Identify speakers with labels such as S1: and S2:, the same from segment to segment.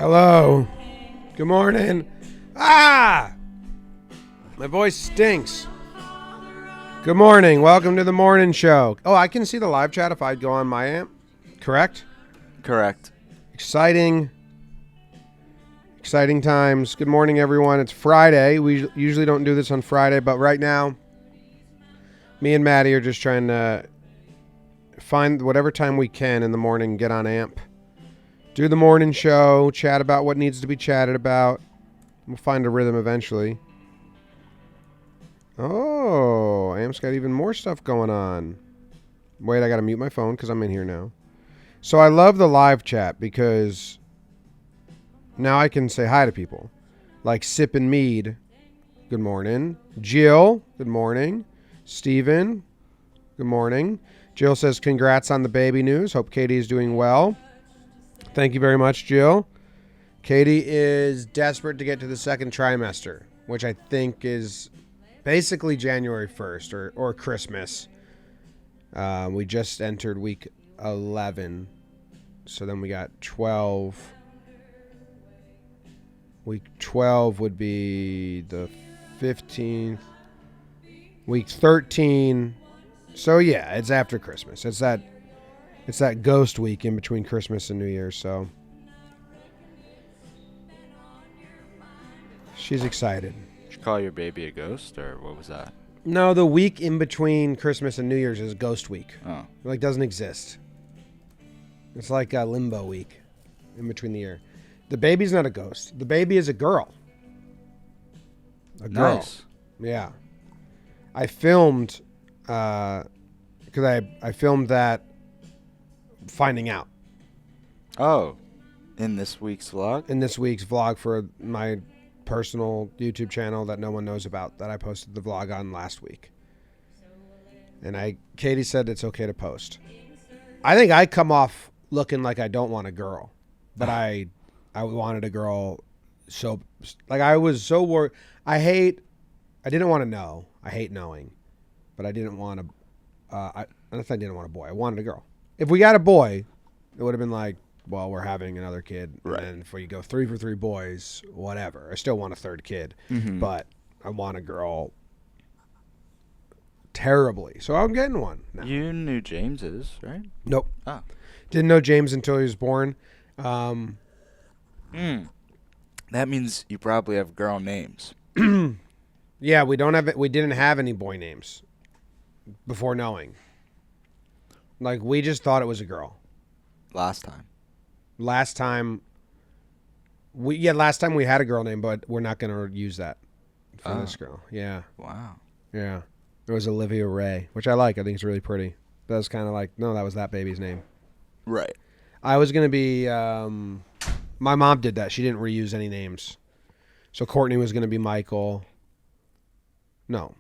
S1: Hello. Good morning. Ah! My voice stinks. Good morning. Welcome to the morning show. Oh, I can see the live chat if I go on my amp. Correct?
S2: Correct.
S1: Exciting times. Good morning, everyone. It's Friday. We usually don't do this on Friday, but right now, me and Maddie are just trying to find whatever time we can in the morning, get on amp. Do the morning show, chat about what needs to be chatted about. We'll find a rhythm eventually. Oh, Amp's got even more stuff going on. Wait, I gotta mute my phone because I'm in here now. So I love the live chat because now I can say hi to people. Like Sip and Mead, good morning. Jill, good morning. Steven, good morning. Jill says congrats on the baby news. Hope Katie is doing well. Thank you very much, Jill. Katie is desperate to get to the second trimester, which I think is basically January 1st or Christmas. We just entered week 11. So then we got 12. Week 12 would be the 15th. Week 13. So yeah, it's after Christmas. It's that ghost week in between Christmas and New Year's, so she's excited.
S2: Did you call your baby a ghost, or what was that?
S1: No, the week in between Christmas and New Year's is ghost week.
S2: Oh.
S1: It like doesn't exist. It's like a limbo week in between the year. The baby's not a ghost. The baby is a girl. A girl.
S2: Nice.
S1: Yeah. I filmed because I filmed that finding out
S2: Oh, in this week's vlog?
S1: in this week's vlog for my personal YouTube channel that no one knows about that I posted the vlog on last week. And Katie said it's okay to post. I think I come off looking like I don't want a girl, but I wanted a girl. So like I was so worried. I didn't want to know. I hate knowing, but I didn't want to. I didn't want a boy. I wanted a girl. If we got a boy, it would have been like, well, we're having another kid.
S2: Right.
S1: And if we go 3 for 3 boys, whatever. I still want a third kid, but I want a girl terribly. So I'm getting one now.
S2: You knew James's, right?
S1: Nope.
S2: Oh.
S1: Didn't know James until he was born.
S2: That means you probably have girl names.
S1: Yeah, we didn't have any boy names before knowing. Like, we just thought it was a girl.
S2: Last time.
S1: Last time we had a girl name, but we're not going to use that for this girl. Yeah.
S2: Wow.
S1: Yeah. It was Olivia Ray, which I like. I think it's really pretty. That was kind of like, no, that was that baby's name.
S2: Right.
S1: I was going to be, my mom did that. She didn't reuse any names. So Courtney was going to be Michael. No.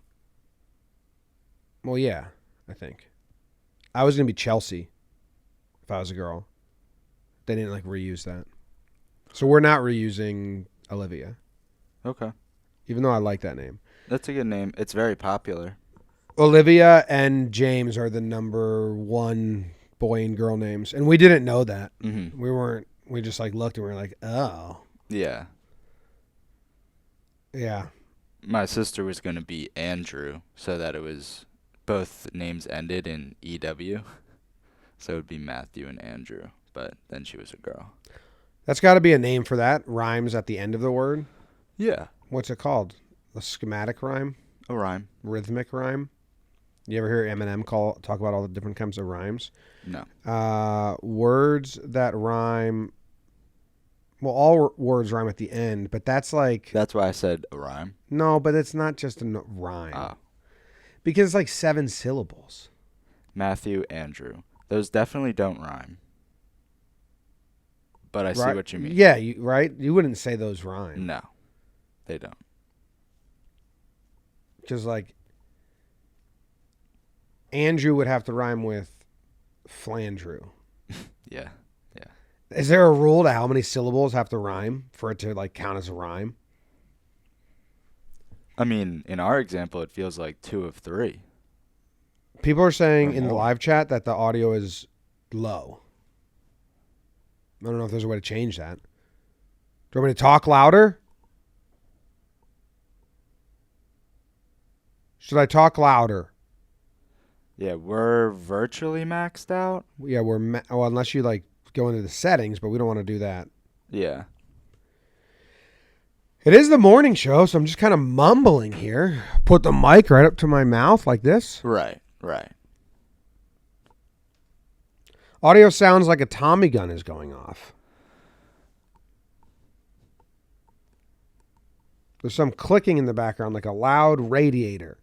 S1: Well, yeah, I think. I was going to be Chelsea if I was a girl. They didn't like reuse that. So we're not reusing Olivia,
S2: Okay.
S1: even though I like that name.
S2: That's a good name. It's very popular.
S1: Olivia and James are the number one boy and girl names. And we didn't know that.
S2: Mm-hmm.
S1: We just like looked and we were like, oh.
S2: Yeah.
S1: Yeah.
S2: My sister was going to be Andrew, so that it was both names ended in EW. So it would be Matthew and Andrew, but then she was a girl.
S1: That's got to be a name for that. Rhymes at the end of the word.
S2: Yeah.
S1: What's it called? A schematic rhyme?
S2: A rhyme.
S1: Rhythmic rhyme? You ever hear Eminem talk about all the different kinds of rhymes?
S2: No.
S1: Words that rhyme. Well, all words rhyme at the end, but that's like...
S2: That's why I said a rhyme.
S1: No, but it's not just a rhyme.
S2: Ah.
S1: Because it's like 7 syllables.
S2: Matthew, Andrew. Those definitely don't rhyme. But I see what you mean.
S1: Yeah, right? You wouldn't say those rhyme.
S2: No, they don't.
S1: Because, like, Andrew would have to rhyme with Flandrew.
S2: Yeah.
S1: Is there a rule to how many syllables have to rhyme for it to, like, count as a rhyme?
S2: I mean, in our example, it feels like 2 of 3.
S1: People are saying
S2: Or
S1: in the
S2: more.
S1: live chat that the audio is low. I don't know if there's a way to change that. Do you want me to talk louder? Should I talk louder?
S2: Yeah, we're virtually maxed out.
S1: Yeah, well, unless you like go into the settings, but we don't want to do that.
S2: Yeah.
S1: It is the morning show, so I'm just kind of mumbling here. Put the mic right up to my mouth like this.
S2: Right.
S1: Audio sounds like a Tommy gun is going off. There's some clicking in the background like a loud radiator.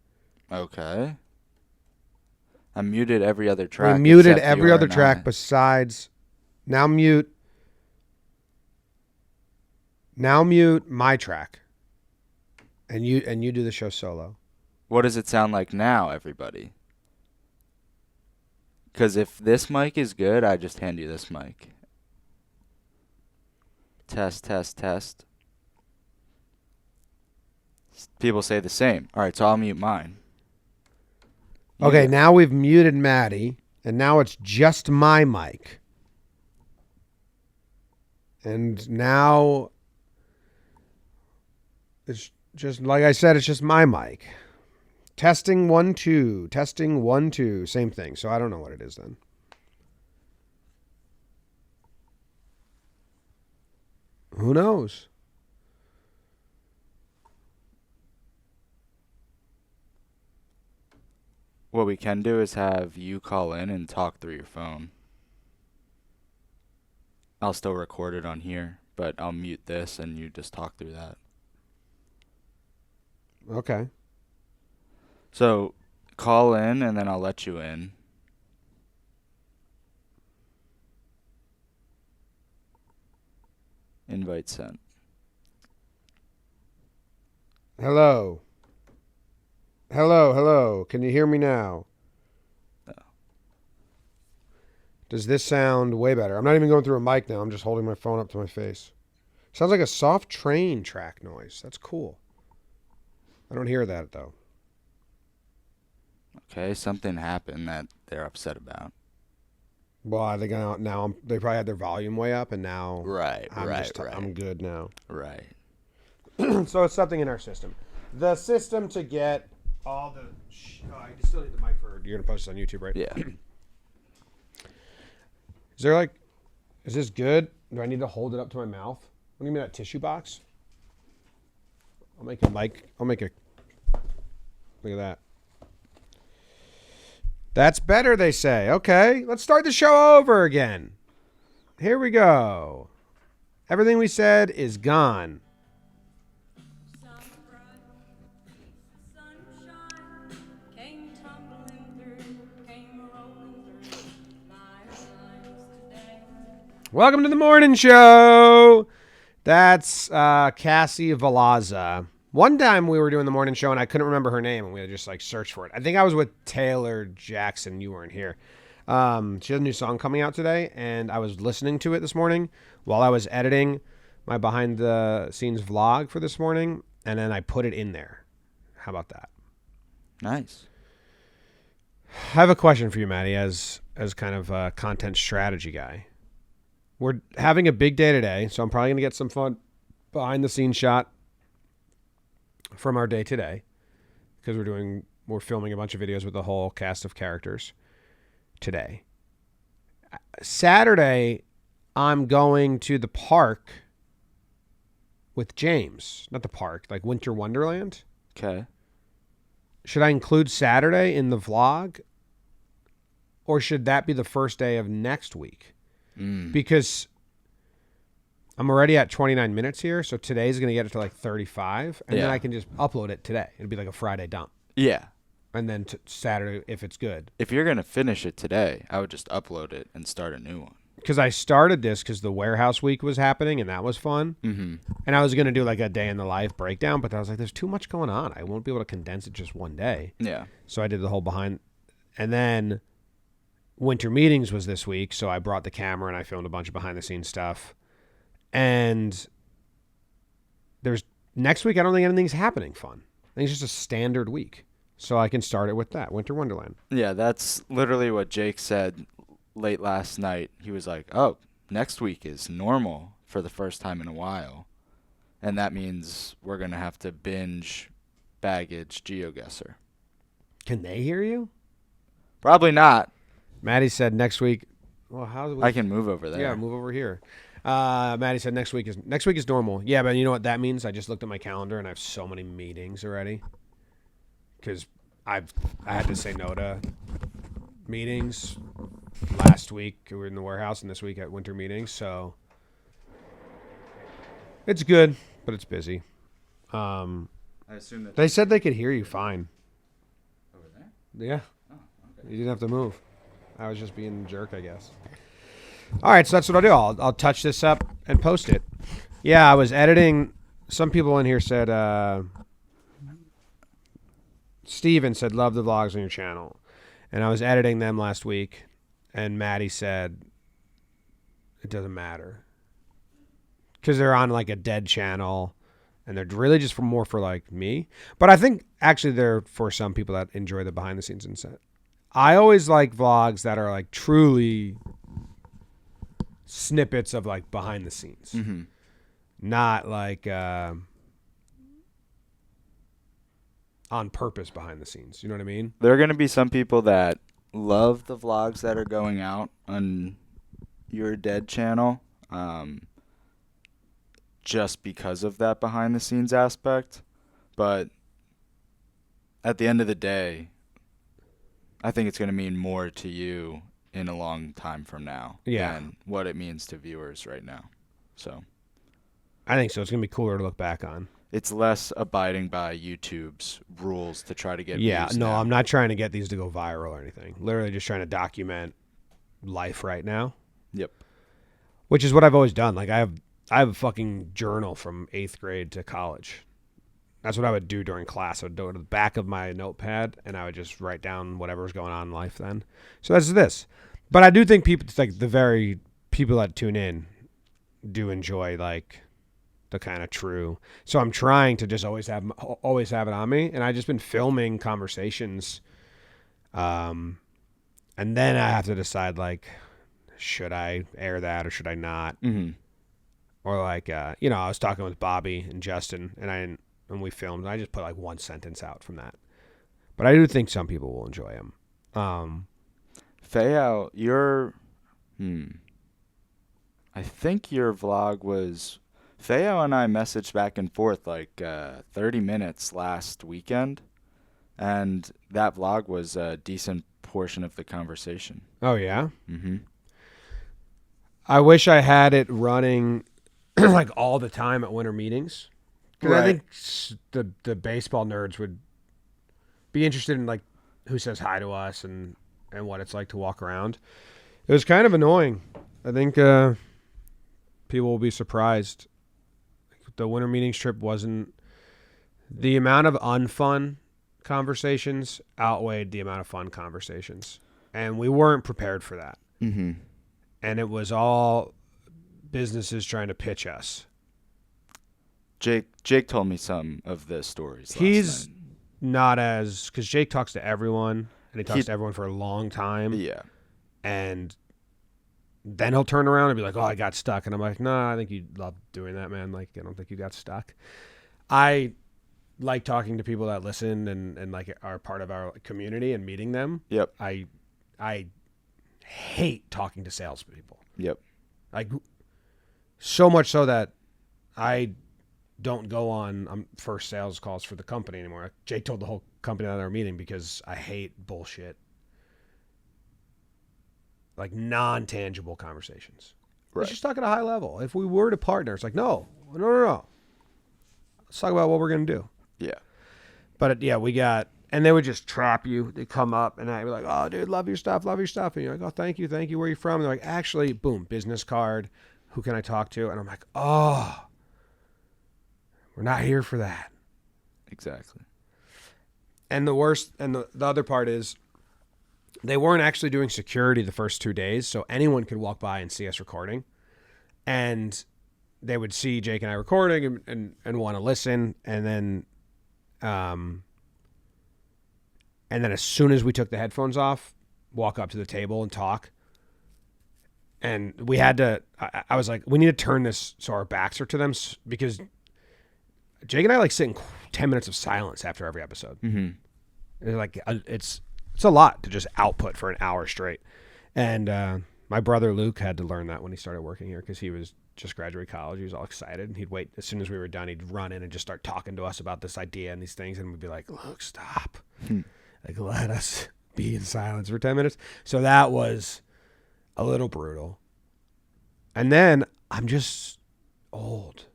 S2: Okay. I muted every other track.
S1: We muted
S2: except
S1: every
S2: your
S1: other
S2: and
S1: track
S2: I.
S1: besides. Now mute my track. And you do the show solo.
S2: What does it sound like now, everybody? Because if this mic is good, I just hand you this mic. Test. People say the same. All right, so I'll mute mine.
S1: Okay, now we've muted Maddie, and now it's just my mic. And now it's just, like I said, it's just my mic. Testing 1 2, testing 1 2, same thing. So I don't know what it is then. Who knows?
S2: What we can do is have you call in and talk through your phone. I'll still record it on here, but I'll mute this and you just talk through that.
S1: Okay.
S2: So call in and then I'll let you in. Invite sent.
S1: Hello. Hello. Can you hear me now?
S2: No.
S1: Does this sound way better? I'm not even going through a mic now. I'm just holding my phone up to my face. Sounds like a soft train track noise. That's cool. I don't hear that, though.
S2: Okay, something happened that they're upset about.
S1: Well, I think now they probably had their volume way up, and now
S2: Right.
S1: I'm good now.
S2: Right.
S1: So it's something in our system. The system to get all the... I still need the mic for... You're going to post this on YouTube, right?
S2: Yeah.
S1: Is this good? Do I need to hold it up to my mouth? What do you mean, that tissue box? I'll make a... Look at that. That's better, they say. Okay, let's start the show over again. Here we go. Everything we said is gone. Welcome to the morning show. That's Cassie Valaza. One time we were doing the morning show and I couldn't remember her name and we had to just like search for it. I think I was with Taylor Jackson. You weren't here. She has a new song coming out today and I was listening to it this morning while I was editing my behind the scenes vlog for this morning, and then I put it in there. How about that?
S2: Nice.
S1: I have a question for you, Maddie, as kind of a content strategy guy. We're having a big day today, so I'm probably going to get some fun behind the scenes shot from our day today because we're filming a bunch of videos with the whole cast of characters today. Saturday, I'm going to the park with James. Not the park, like Winter Wonderland.
S2: Okay.
S1: Should I include Saturday in the vlog? Or should that be the first day of next week? Because I'm already at 29 minutes here, so today's going to get it to like 35, and then I can just upload it today. It'll be like a Friday dump.
S2: Yeah.
S1: And then Saturday, if it's good.
S2: If you're going to finish it today, I would just upload it and start a new one.
S1: Because I started this because the warehouse week was happening, and that was fun. Mm-hmm. And I was going to do like a day in the life breakdown, but I was like, there's too much going on. I won't be able to condense it just one day.
S2: Yeah.
S1: So I did the whole behind. And then Winter Meetings was this week, so I brought the camera and I filmed a bunch of behind-the-scenes stuff. And there's next week, I don't think anything's happening fun. I think it's just a standard week. So I can start it with that, Winter Wonderland.
S2: Yeah, that's literally what Jake said late last night. He was like, oh, next week is normal for the first time in a while. And that means we're going to have to binge baggage GeoGuessr.
S1: Can they hear you?
S2: Probably not.
S1: Maddie said next week. Well, how?
S2: I can move over there.
S1: Yeah, move over here. Maddie said next week is normal. Yeah, but you know what that means? I just looked at my calendar and I have so many meetings already. Because I had to say no to meetings last week. We were in the warehouse, and this week at winter meetings. So it's good, but it's busy.
S2: I assume that
S1: They said they could hear you fine.
S2: over there.
S1: Yeah,
S2: Oh, okay.
S1: you didn't have to move. I was just being a jerk, I guess. All right, so that's what I'll do. I'll touch this up and post it. Yeah, I was editing. Some people in here said, Steven said, love the vlogs on your channel. And I was editing them last week, and Maddie said, it doesn't matter. Because they're on like a dead channel, and they're really just more for like me. But I think actually they're for some people that enjoy the behind the scenes and set. I always like vlogs that are like truly snippets of like behind the scenes, not like on purpose behind the scenes. You know what I mean?
S2: There are going to be some people that love the vlogs that are going out on your dead channel, just because of that behind the scenes aspect. But at the end of the day, I think it's going to mean more to you in a long time from now than what it means to viewers right now. So
S1: I think so. It's going to be cooler to look back on.
S2: It's less abiding by YouTube's rules to try to get views
S1: no,
S2: now.
S1: I'm not trying to get these to go viral or anything. Literally just trying to document life right now.
S2: Yep.
S1: Which is what I've always done. Like I have a fucking journal from 8th grade to college. That's what I would do during class. I would go to the back of my notepad and I would just write down whatever was going on in life then. So that's this. But I do think people, like the very people that tune in, do enjoy like the kind of true. So I'm trying to just always have it on me, and I've just been filming conversations, and then I have to decide like, should I air that or should I not?
S2: Mm-hmm.
S1: Or like, I was talking with Bobby and Justin, and we filmed. And I just put like one sentence out from that, but I do think some people will enjoy them.
S2: Fayao, I think your vlog was. Fayao and I messaged back and forth like 30 minutes last weekend, and that vlog was a decent portion of the conversation.
S1: Oh yeah.
S2: Mm-hmm.
S1: I wish I had it running like all the time at winter meetings, because I think the baseball nerds would be interested in like who says hi to us and what it's like to walk around. It was kind of annoying. I think people will be surprised. The winter meetings trip wasn't, the amount of unfun conversations outweighed the amount of fun conversations, and we weren't prepared for that.
S2: Mm-hmm.
S1: And it was all businesses trying to pitch us.
S2: Jake told me some of the stories.
S1: He's
S2: last night.
S1: Not as, because Jake talks to everyone, and he talks to everyone for a long time.
S2: Yeah.
S1: And then he'll turn around and be like, oh, I got stuck. And I'm like, no, I think you love doing that, man. Like, I don't think you got stuck. I like talking to people that listen and like are part of our community and meeting them.
S2: Yep.
S1: I hate talking to salespeople.
S2: Yep.
S1: Like, so much so that I don't go on first sales calls for the company anymore. Jake told the whole company that they're meeting because I hate bullshit. Like non-tangible conversations.
S2: Right.
S1: Let's just talk at a high level. If we were to partner, it's like, no. Let's talk about what we're going to do.
S2: Yeah.
S1: But and they would just trap you. They'd come up and I'd be like, oh, dude, love your stuff. And you're like, oh, thank you. Where are you from? And they're like, actually, boom, business card. Who can I talk to? And I'm like, oh, we're not here for that.
S2: Exactly.
S1: And the worst, and the other part is, they weren't actually doing security the first 2 days, so anyone could walk by and see us recording. And they would see Jake and I recording and want to listen. And then as soon as we took the headphones off, walk up to the table and talk. And we had to, I was like, we need to turn this so our backs are to them, because Jake and I like sit in 10 minutes of silence after every episode.
S2: Mm-hmm.
S1: It's like it's a lot to just output for an hour straight. And my brother Luke had to learn that when he started working here because he was just graduated college. He was all excited, and he'd wait as soon as we were done. He'd run in and just start talking to us about this idea and these things, and we'd be like, "Luke, stop! Like, let us be in silence for 10 minutes." So that was a little brutal. And then I'm just old.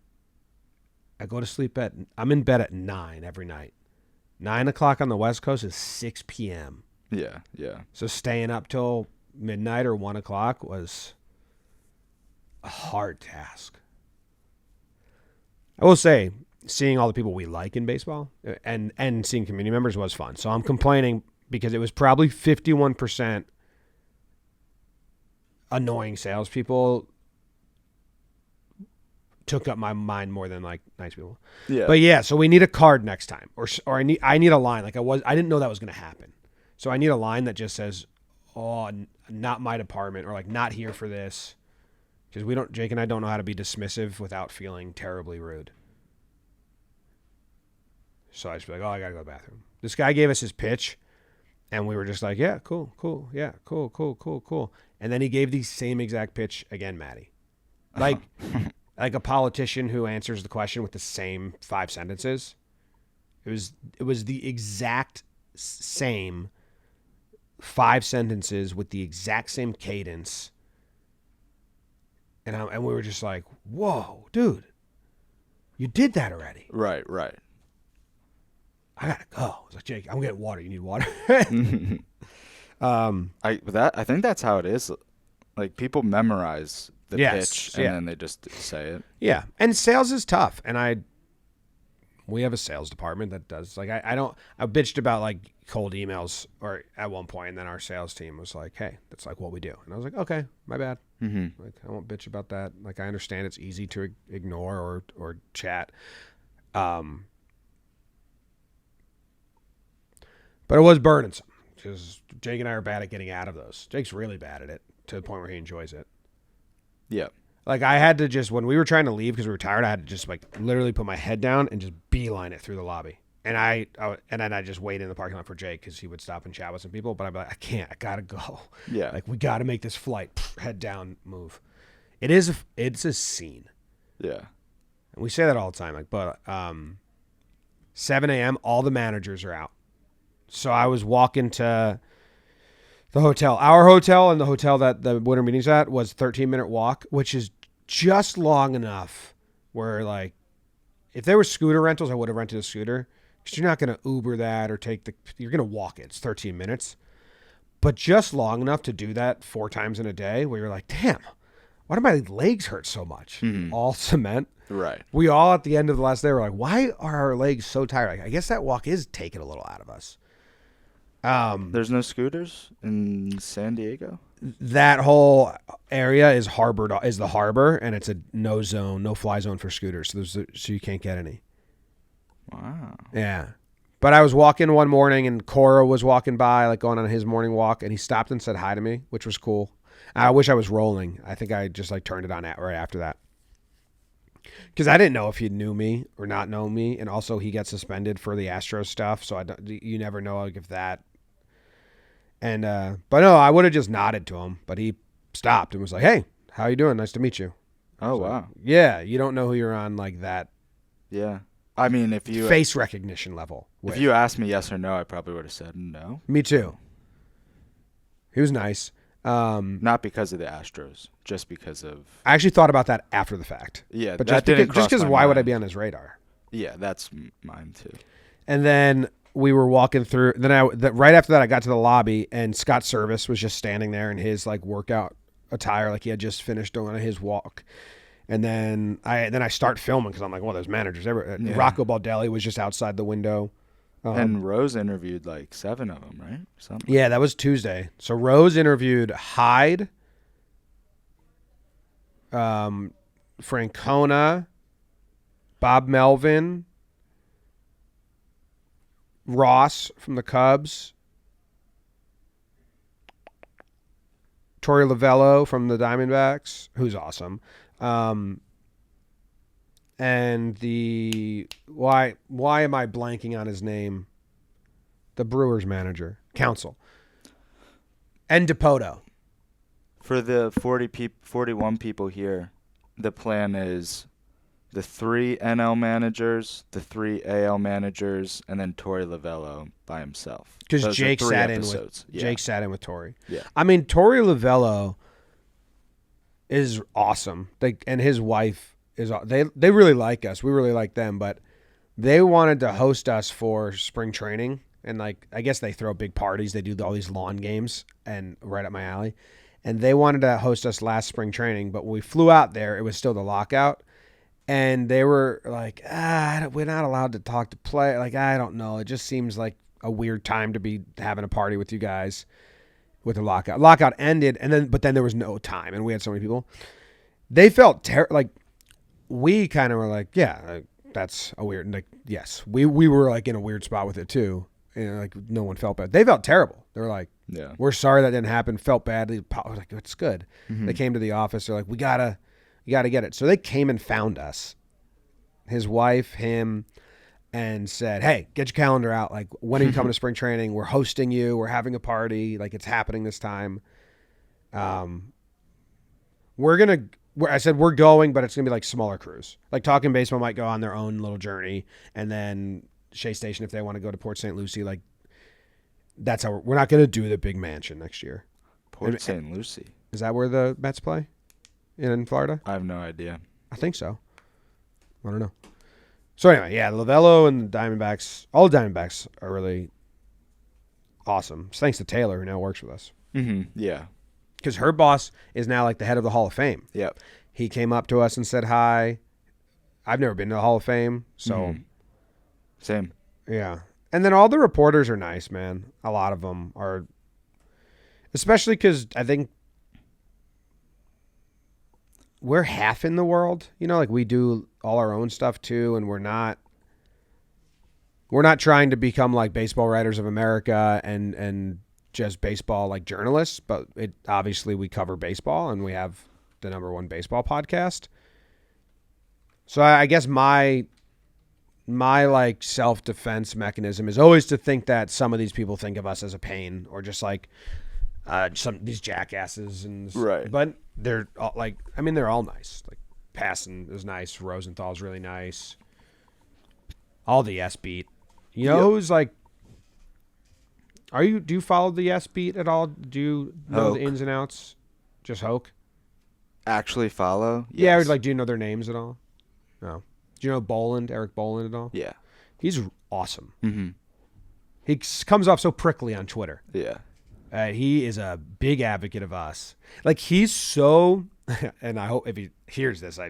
S1: I go to sleep I'm in bed at 9 every night. 9 o'clock on the West Coast is 6 p.m.
S2: Yeah.
S1: So staying up till midnight or 1 o'clock was a hard task. I will say, seeing all the people we like in baseball and seeing community members was fun. So I'm complaining because it was probably 51% annoying salespeople took up my mind more than like nice people.
S2: Yeah.
S1: But yeah, so we need a card next time, or I need a line. Like I didn't know that was going to happen. So I need a line that just says, "Oh, not my department," or like "not here for this," because Jake and I don't know how to be dismissive without feeling terribly rude. So I just be like, "Oh, I gotta go to the bathroom." This guy gave us his pitch, and we were just like, "Yeah, cool, yeah, cool." And then he gave the same exact pitch again, Maddie. Like. Like a politician who answers the question with the same 5 sentences. It was the exact same 5 sentences with the exact same cadence. And we were just like, "Whoa, dude, you did that already."
S2: Right.
S1: I gotta go. I was like, "Jake, I'm getting water. You need water?"
S2: I think that's how it is. Like, people memorize the pitch and then they just say it.
S1: Yeah, and sales is tough, and we have a sales department that does I bitched about like cold emails or at one point, and then our sales team was like, "Hey, that's like what we do," and I was like, "Okay, my bad."
S2: Mm-hmm.
S1: Like, I won't bitch about that. Like, I understand it's easy to ignore or chat, but it was burdensome because Jake and I are bad at getting out of those. Jake's really bad at it to the point where he enjoys it.
S2: Yeah.
S1: Like, I had to just, when we were trying to leave because we were tired, I had to just like literally put my head down and just beeline it through the lobby. And then I just wait in the parking lot for Jake because he would stop and chat with some people. But I'd be like, I gotta go.
S2: Yeah.
S1: Like, we gotta make this flight. Head down, move. It's a scene.
S2: Yeah.
S1: And we say that all the time. Like, but 7 a.m. all the managers are out. So I was walking to the hotel. Our hotel and the hotel that the winter meeting's at was a 13-minute walk, which is just long enough where, like, if there were scooter rentals, I would have rented a scooter because you're not going to Uber that or you're going to walk it. It's 13 minutes. But just long enough to do that 4 times in a day where you're like, damn, why do my legs hurt so much?
S2: Mm-hmm.
S1: All cement.
S2: Right.
S1: We all at the end of the last day were like, why are our legs so tired? Like, I guess that walk is taking a little out of us.
S2: There's no scooters in San Diego?
S1: That whole area is the harbor, and it's a no fly zone for scooters. So you can't get any.
S2: Wow.
S1: Yeah. But I was walking one morning, and Cora was walking by, like going on his morning walk, and he stopped and said hi to me, which was cool. I wish I was rolling. I think I just like turned it on right after that. Because I didn't know if he knew me or not know me, and also he got suspended for the Astros stuff, so you never know like if that. And but no, I would have just nodded to him, but he stopped and was like, "Hey, how you doing? Nice to meet you."
S2: Oh,
S1: So,
S2: wow.
S1: yeah, you don't know who you're on like that.
S2: Yeah. I mean, if you
S1: face recognition level.
S2: If you asked me yes or no, I probably would have said no.
S1: Me too. He was nice.
S2: Not because of the Astros, just because of.
S1: I actually thought about that after the fact.
S2: Yeah,
S1: but
S2: that
S1: just because why would I be on his radar?
S2: Yeah, that's mine too.
S1: And then we were walking through. Then right after that, I got to the lobby, and Scott Service was just standing there in his like workout attire, like he had just finished doing his walk. And then I start filming because I'm like, well, there's managers everywhere. Yeah. Rocco Baldelli was just outside the window.
S2: And Rose interviewed like 7 of them, right? Something.
S1: Yeah, that was Tuesday. So Rose interviewed Hyde, Francona, Bob Melvin, Ross from the Cubs, Torey Lovello from the Diamondbacks, who's awesome. and the why am I blanking on his name? The Brewers manager, Council, and Dipoto.
S2: For the 41 people here, the plan is the 3 NL managers, the 3 AL managers, and then Torey Lovello by himself.
S1: Because
S2: Those
S1: Jake
S2: are 3
S1: sat
S2: episodes.
S1: Jake sat in with Torey.
S2: Yeah.
S1: I mean, Torey Lovello is awesome. And his wife is. They really like us. We really like them, but they wanted to host us for spring training, and like I guess they throw big parties. They do all these lawn games, and right up my alley. And they wanted to host us last spring training, but when we flew out there, it was still the lockout. And they were like, we're not allowed to talk to play. Like, I don't know. It just seems like a weird time to be having a party with you guys with the lockout. Lockout ended, but then there was no time, and we had so many people. They felt like we kind of were like, yeah, that's a weird. Like, yes, we were like in a weird spot with it too. And like no one felt bad. They felt terrible. They were like, yeah, we're sorry that didn't happen. Felt bad. I was like, it's good. Mm-hmm. They came to the office. They're like, you gotta get it. So they came and found us, his wife, him, and said, hey, get your calendar out. Like, when are you coming to spring training? We're hosting you. We're having a party. Like, it's happening this time. I said, we're going, but it's going to be like smaller crews. Like Talking Baseball might go on their own little journey. And then Shea Station, if they want to go to Port St. Lucie, like that's how we're not going to do the big mansion next year.
S2: Port St. Lucie.
S1: Is that where the Mets play? In Florida?
S2: I have no idea.
S1: I think so. I don't know. So anyway, yeah, Lovello and the Diamondbacks, all the Diamondbacks are really awesome. Thanks to Taylor, who now works with us.
S2: Mm-hmm. Yeah.
S1: Because her boss is now like the head of the Hall of Fame.
S2: Yep.
S1: He came up to us and said hi. I've never been to the Hall of Fame, so. Mm-hmm.
S2: Same.
S1: Yeah. And then all the reporters are nice, man. A lot of them are. Especially because I think we're half in the world, like we do all our own stuff too, and we're not trying to become like Baseball Writers of America and just baseball like journalists, but obviously we cover baseball and we have the #1 baseball podcast. So I guess my like self-defense mechanism is always to think that some of these people think of us as a pain or just like these jackasses, and
S2: right.
S1: But they're all, like, I mean, they're all nice. Like Passon is nice, Rosenthal's really nice. All the S beat, who's like. Do you follow the S beat at all? Do you know
S2: Hoke.
S1: The ins and outs? Just Hoke?
S2: Actually follow? Yes.
S1: Yeah, or like, do you know their names at all? No. Do you know Eric Boland at all?
S2: Yeah.
S1: He's awesome.
S2: Mm-hmm.
S1: He comes off so prickly on Twitter.
S2: Yeah.
S1: He is a big advocate of us. Like, he's so, and I hope if he hears this,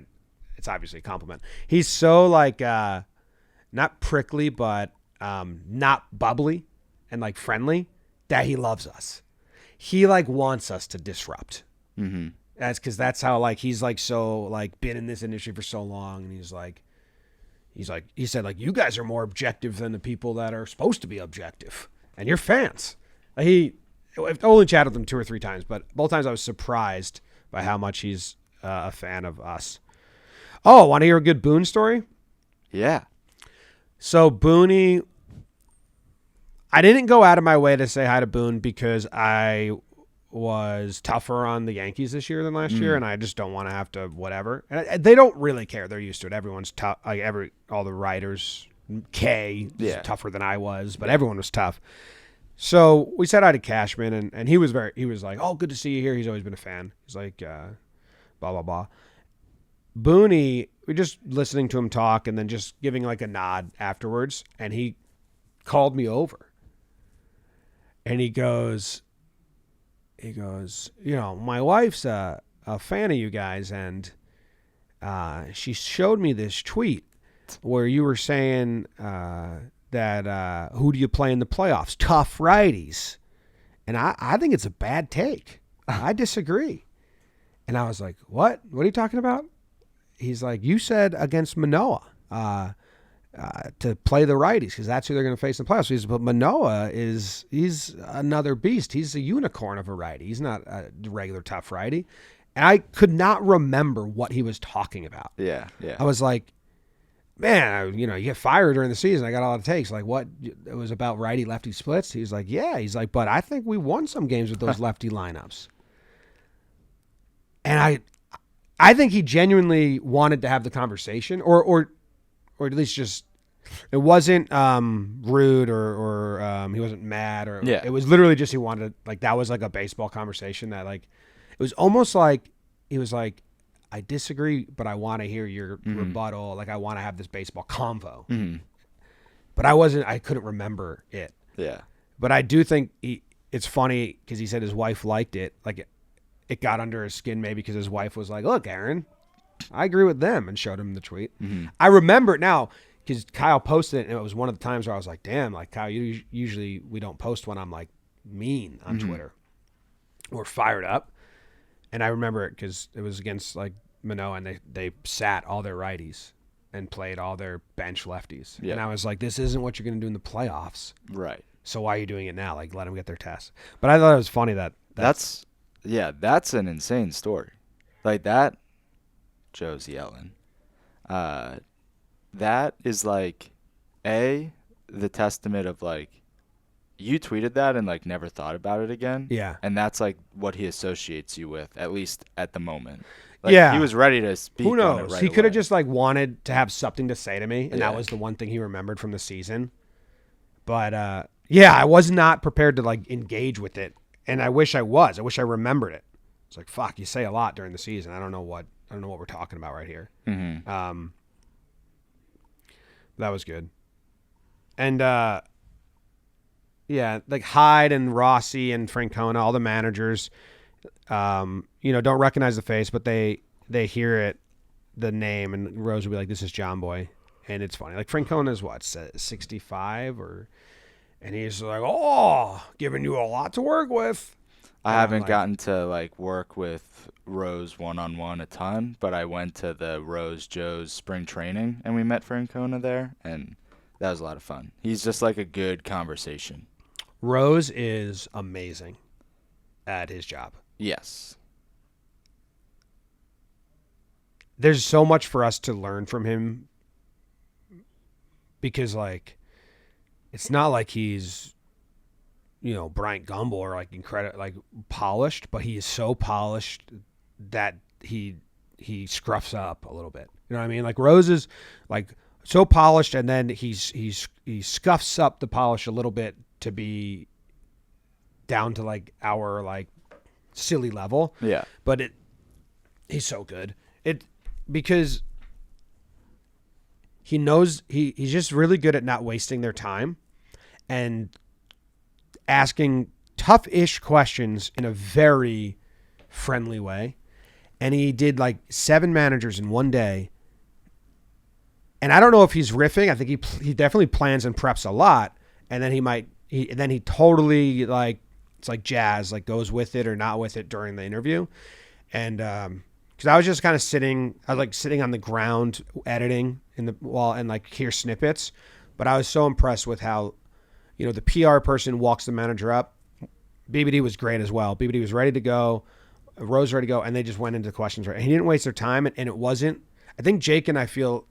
S1: it's obviously a compliment. He's so like, not prickly, but not bubbly and like friendly that he loves us. He like wants us to disrupt.
S2: Mm-hmm.
S1: That's because that's how like he's like so like been in this industry for so long, and he said like, you guys are more objective than the people that are supposed to be objective, and you're fans. I've only chatted with him 2 or 3 times, but both times I was surprised by how much he's a fan of us. Oh, want to hear a good Boone story?
S2: Yeah.
S1: So Booney, I didn't go out of my way to say hi to Boone because I was tougher on the Yankees this year than last year, and I just don't want to have to whatever. And they don't really care. They're used to it. Everyone's tough. Like all the writers, Kay is tougher than I was, but everyone was tough. So we said hi to Cashman, and he was like, oh, good to see you here. He's always been a fan. He's like, blah, blah, blah. Booney, we're just listening to him talk and then just giving like a nod afterwards, and he called me over. And he goes, my wife's a fan of you guys, and she showed me this tweet where you were saying that who do you play in the playoffs? Tough righties. And I think it's a bad take. I disagree. And I was like, what? What are you talking about? He's like, you said against Manoah to play the righties because that's who they're going to face in the playoffs. He said, but Manoah he's another beast. He's a unicorn of a righty. He's not a regular tough righty. And I could not remember what he was talking about.
S2: Yeah, yeah.
S1: I was like, man, you get fired during the season. I got all it takes. Like, what? It was about righty lefty splits. He's like, yeah. He's like, but I think we won some games with those lefty lineups. And I think he genuinely wanted to have the conversation, or at least just it wasn't rude or he wasn't mad or
S2: Yeah.
S1: It was literally just he wanted like that was like a baseball conversation that like it was almost like he was like, I disagree, but I want to hear your rebuttal. Like I want to have this baseball convo.
S2: Mm-hmm.
S1: But I couldn't remember it.
S2: Yeah.
S1: But I do think it's funny because he said his wife liked it. Like it got under his skin maybe because his wife was like, look, Aaron, I agree with them, and showed him the tweet.
S2: Mm-hmm.
S1: I remember it now because Kyle posted it, and it was one of the times where I was like, damn, like Kyle, usually we don't post when I'm like mean on Twitter or fired up. And I remember it because it was against like Manoah, and they sat all their righties and played all their bench lefties.
S2: Yeah.
S1: And I was like, this isn't what you're going to do in the playoffs.
S2: Right.
S1: So why are you doing it now? Like, let them get their test. But I thought it was funny that's
S2: an insane story. Like that, Joe's yelling. That is like, the testament of like, you tweeted that and like never thought about it again.
S1: Yeah.
S2: And that's like what he associates you with, at least at the moment. Like,
S1: yeah.
S2: he was ready to speak.
S1: Who knows?
S2: On it right
S1: he could have
S2: away.
S1: just like wanted to have something to say to me, and
S2: Yeah.
S1: that was the one thing he remembered from the season. But yeah, I was not prepared to like engage with it, and I wish I was. I wish I remembered it. It's like, fuck, you say a lot during the season. I don't know what we're talking about right here.
S2: Mm-hmm.
S1: That was good. And yeah, like Hyde and Rossi and Francona, all the managers, don't recognize the face, but they hear it, the name, and Rose will be like, "This is Jomboy," and it's funny. Like Francona's what, 65 and he's like, "Oh, giving you a lot to work with."
S2: I
S1: And I'm
S2: haven't
S1: like,
S2: gotten to like work with Rose one-on-one a ton, but I went to the Rose Joe's spring training and we met Francona there, and that was a lot of fun. He's just like a good conversation.
S1: Rose is amazing at his job.
S2: Yes.
S1: There's so much for us to learn from him because like it's not like he's Bryant Gumbel or like incredible like polished, but he is so polished that he scruffs up a little bit. You know what I mean? Like Rose is like so polished, and then he scuffs up the polish a little bit to be down to like our like silly level.
S2: Yeah.
S1: But he's so good. Because he knows he's just really good at not wasting their time and asking tough-ish questions in a very friendly way. And he did like 7 managers in one day. And I don't know if he's riffing. I think he definitely plans and preps a lot. And then he totally like, it's like jazz, like goes with it or not with it during the interview. And because I was just kind of sitting on the ground editing in the wall and like hear snippets. But I was so impressed with how, the PR person walks the manager up. BBD was great as well. BBD was ready to go. Rose ready to go. And they just went into questions. Right. And he didn't waste their time. And it wasn't, I think Jake and I feel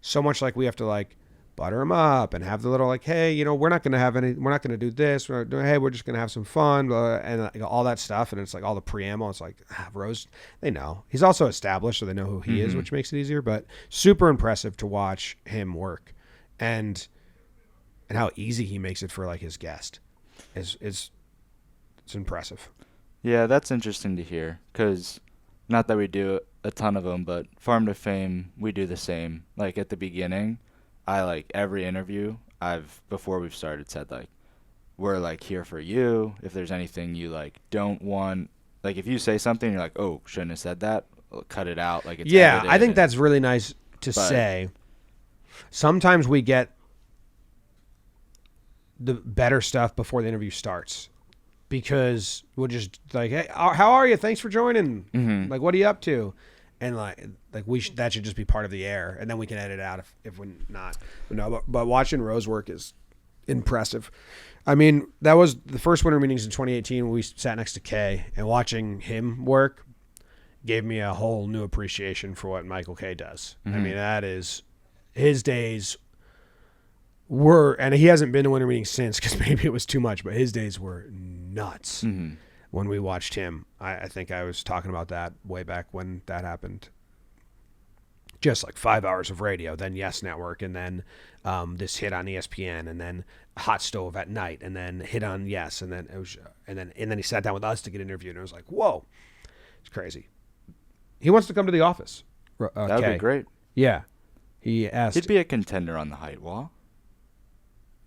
S1: so much like we have to like butter him up and have the little like, hey, we're not going to do this. Hey, we're just going to have some fun. And like, all that stuff. And it's like all the preamble. It's like, Rose, they know. He's also established, so they know who he is, which makes it easier. But super impressive to watch him work. And how easy he makes it for like his guest. It's impressive.
S2: Yeah, that's interesting to hear, because not that we do a ton of them, but Farm to Fame, we do the same. Like at the beginning, I like every interview before we've started said like, we're like here for you. If there's anything you like don't want, like if you say something you're like, oh, shouldn't have said that, cut it out. Like it's edited.
S1: I think that's really nice to say. Sometimes we get the better stuff before the interview starts because we'll just like, hey, how are you? Thanks for joining.
S2: Mm-hmm.
S1: Like, what are you up to? And like that should just be part of the air, and then we can edit out if we're not. But watching Rose work is impressive. I mean, that was the first winter meetings in 2018 when we sat next to Kay, and watching him work gave me a whole new appreciation for what Michael Kay does.
S2: Mm-hmm.
S1: I mean, that is his days were, and he hasn't been to winter meetings since because maybe it was too much, but his days were nuts when we watched him. I think I was talking about that way back when that happened. Just like 5 hours of radio, then Yes Network, and then this hit on ESPN, and then Hot Stove at night, and then hit on Yes, and then it was, and then he sat down with us to get interviewed, and it was like, whoa, it's crazy. He wants to come to the office.
S2: That would be great.
S1: Yeah, he asked.
S2: He'd be a contender on the height wall.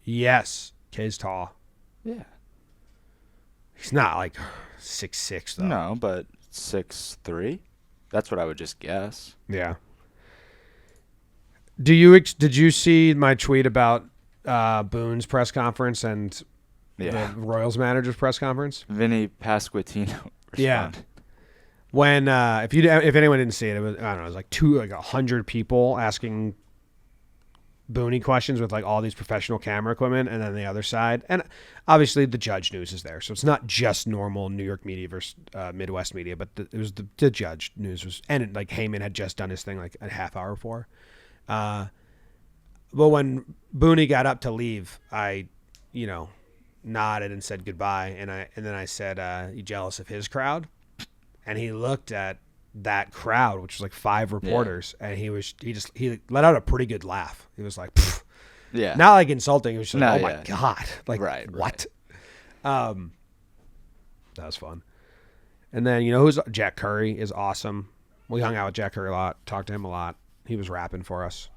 S1: Yes, K's tall.
S2: Yeah,
S1: he's not like 6'6" though.
S2: No, but 6'3". That's what I would just guess.
S1: Yeah. Did you see my tweet about Boone's press conference and the Royals manager's press conference?
S2: Vinny Pasquantino responded.
S1: Yeah. When if anyone didn't see it, it was, I don't know, it was like 100 people asking Booney questions with like all these professional camera equipment, and then the other side, and obviously the Judge news is there, so it's not just normal New York media versus Midwest media, but it was the Judge news was, and like Heyman had just done his thing like a half hour before. But when Booney got up to leave, I, nodded and said goodbye, and then I said, "You jealous of his crowd?" And he looked at that crowd, which was like 5 reporters, and he let out a pretty good laugh. He was like, pfft.
S2: Yeah,
S1: not like insulting. He was just like, "Oh my god!" Like, what? That was fun. And then who's Jack Curry is awesome. We hung out with Jack Curry a lot, talked to him a lot. He was rapping for us.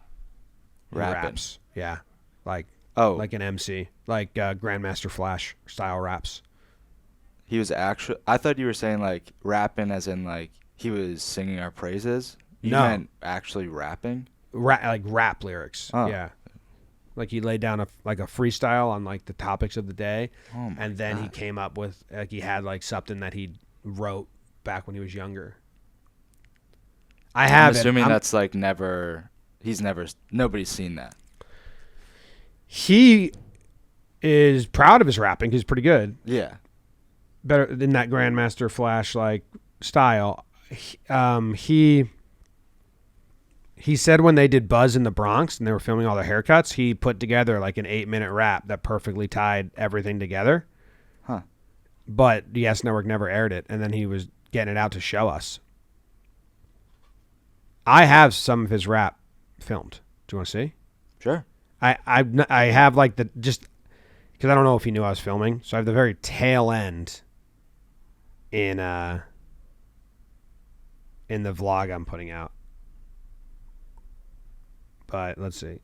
S1: Raps, yeah, like an MC, like Grandmaster Flash style raps.
S2: He was actually. I thought you were saying like rapping, as in like he was singing our praises. You meant actually rapping?
S1: Like rap lyrics.
S2: Oh.
S1: Yeah. Like he laid down a freestyle on like the topics of the day, and then he came up with like he had like something that he wrote back when he was younger.
S2: I'm assuming that's like never. Nobody's seen that.
S1: He is proud of his rapping. He's pretty good.
S2: Yeah.
S1: Better than that Grandmaster Flash like style. He said when they did Buzz in the Bronx and they were filming all the haircuts, he put together like an 8-minute rap that perfectly tied everything together.
S2: Huh.
S1: But Yes Network never aired it, and then he was getting it out to show us. I have some of his rap filmed. Do you want to see?
S2: Sure.
S1: I have like just because I don't know if he knew I was filming, so I have the very tail end in the vlog I'm putting out. But let's see.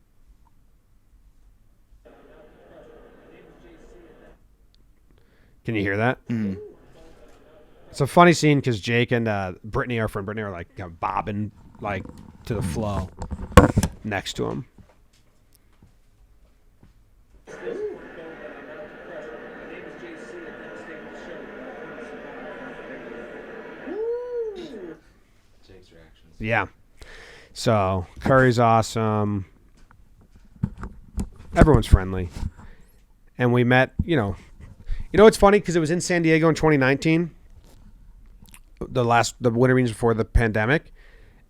S1: Can you hear that?
S2: Mm.
S1: It's a funny scene because Jake and Brittany, our friend Brittany, are like bobbing like to the flow next to him.
S2: Jake's reactions.
S1: Yeah. So Curry's awesome. Everyone's friendly, and we met. It's funny because it was in San Diego in 2019, the winter meetings before the pandemic,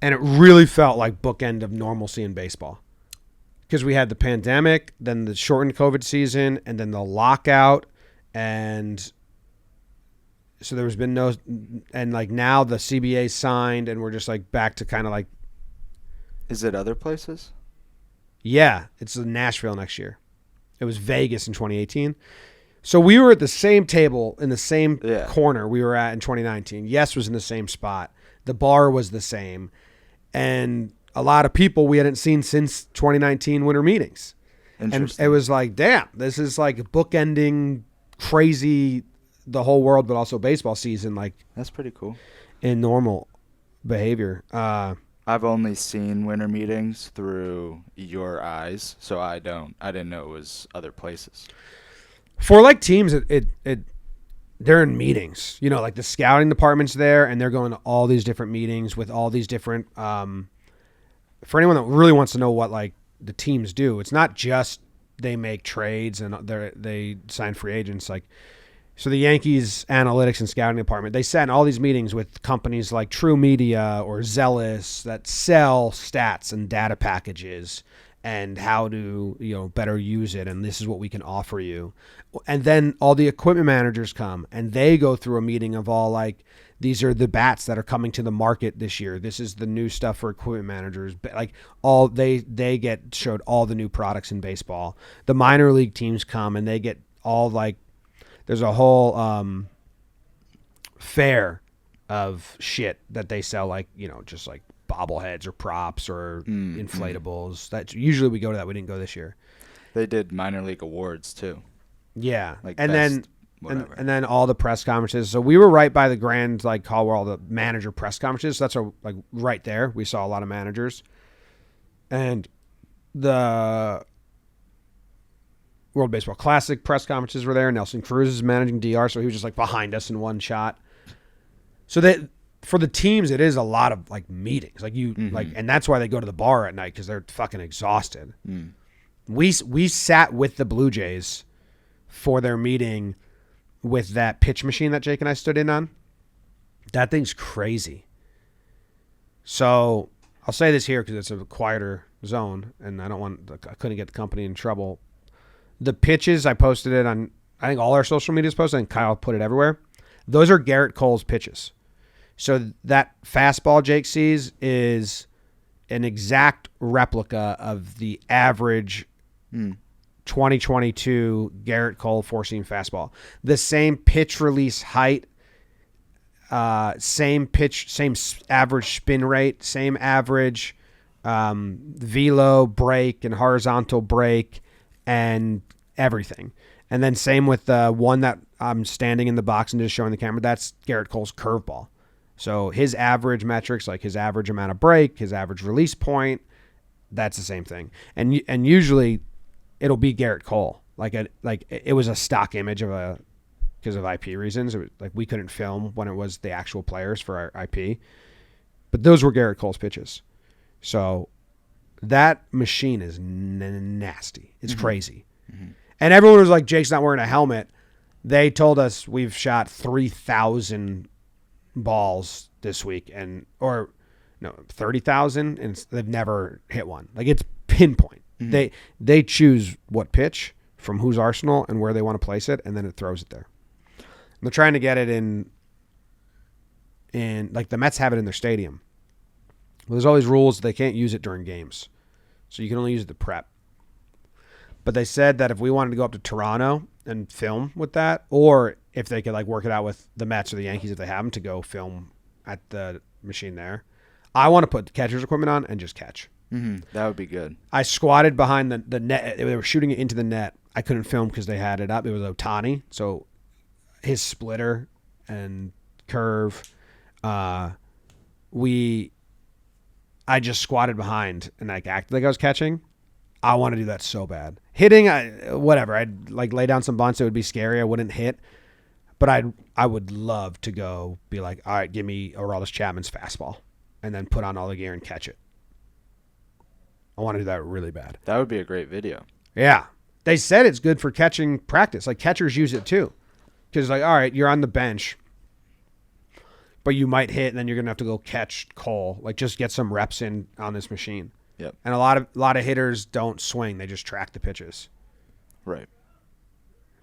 S1: and it really felt like bookend of normalcy in baseball. Because we had the pandemic, then the shortened COVID season, and then the lockout, and so there's been no, and like now the CBA signed, and we're just like back to kind of like.
S2: Is it other places?
S1: Yeah, it's in Nashville next year. It was Vegas in 2018. So we were at the same table in the same corner we were at in 2019. Yes was in the same spot. The bar was the same. And a lot of people we hadn't seen since 2019 winter meetings. And it was like, damn, this is like bookending crazy the whole world, but also baseball season. Like
S2: that's pretty cool.
S1: In normal behavior.
S2: I've only seen winter meetings through your eyes, so I didn't know it was other places.
S1: For like teams, they're in meetings. Like the scouting department's there, and they're going to all these different meetings with all these different. For anyone that really wants to know what like the teams do, it's not just they make trades and they sign free agents. Like, so the Yankees analytics and scouting department, they sat in all these meetings with companies like True Media or Zealous that sell stats and data packages and how to, better use it, and this is what we can offer you. And then all the equipment managers come and they go through a meeting of all like, these are the bats that are coming to the market this year. This is the new stuff for equipment managers. Like all they get showed all the new products in baseball. The minor league teams come and they get all like, there's a whole fair of shit that they sell, like, just like bobbleheads or props or inflatables. That usually we go to that. We didn't go this year.
S2: They did minor league awards too.
S1: Yeah,
S2: Like
S1: and
S2: best
S1: then
S2: whatever.
S1: and then all the press conferences. So we were right by the grand like hall where all the manager press conferences. So that's like right there. We saw a lot of managers, and the World Baseball Classic press conferences were there. Nelson Cruz is managing DR, so he was just like behind us in one shot. So that for the teams, it is a lot of like meetings, like like, and that's why they go to the bar at night because they're fucking exhausted. We sat with the Blue Jays for their meeting with that pitch machine that Jake and I stood in on. That thing's crazy. So I'll say this here because it's a quieter zone, and I couldn't get the company in trouble. The pitches, I posted it on, I think all our social medias posted, and Kyle put it everywhere. Those are Garrett Cole's pitches. So that fastball Jake sees is an exact replica of the average 2022 Garrett Cole four-seam fastball. The same pitch release height, same pitch, same average spin rate, same average velo break and horizontal break and everything. And then same with the one that I'm standing in the box and just showing the camera. That's Garrett Cole's curveball. So his average metrics, like his average amount of break, his average release point, that's the same thing. And usually it'll be Garrett Cole. Like it was a stock image because of IP reasons. It was, like we couldn't film when it was the actual players for our IP. But those were Garrett Cole's pitches. So that machine is nasty. It's crazy. And everyone was like, Jake's not wearing a helmet. They told us we've shot 3,000 balls this week, 30,000, and they've never hit one. Like it's pinpoint. They choose what pitch from whose arsenal and where they want to place it, and then it throws it there. And they're trying to get it in like the Mets have it in their stadium. Well, there's all these rules. They can't use it during games, so you can only use it to prep. But they said that if we wanted to go up to Toronto and film with that, or if they could like work it out with the Mets or the Yankees if they have them to go film at the machine there, I want to put the catcher's equipment on and just catch.
S2: That would be good.
S1: I squatted behind the net. They were shooting it into the net. I couldn't film because they had it up. It was Ohtani, so his splitter and curve. I just squatted behind and like acted like I was catching. I want to do that so bad. Hitting, whatever. I'd like lay down some bunts. It would be scary. I wouldn't hit. But I would love to go be like, all right, give me Aroldis Chapman's fastball and then put on all the gear and catch it. I want to do that really bad.
S2: That would be a great video.
S1: Yeah. They said it's good for catching practice. Like catchers use it too. Because like, all right, you're on the bench, but you might hit and then you're going to have to go catch Cole. Like just get some reps in on this machine.
S2: Yep.
S1: And a lot of hitters don't swing; they just track the pitches.
S2: Right.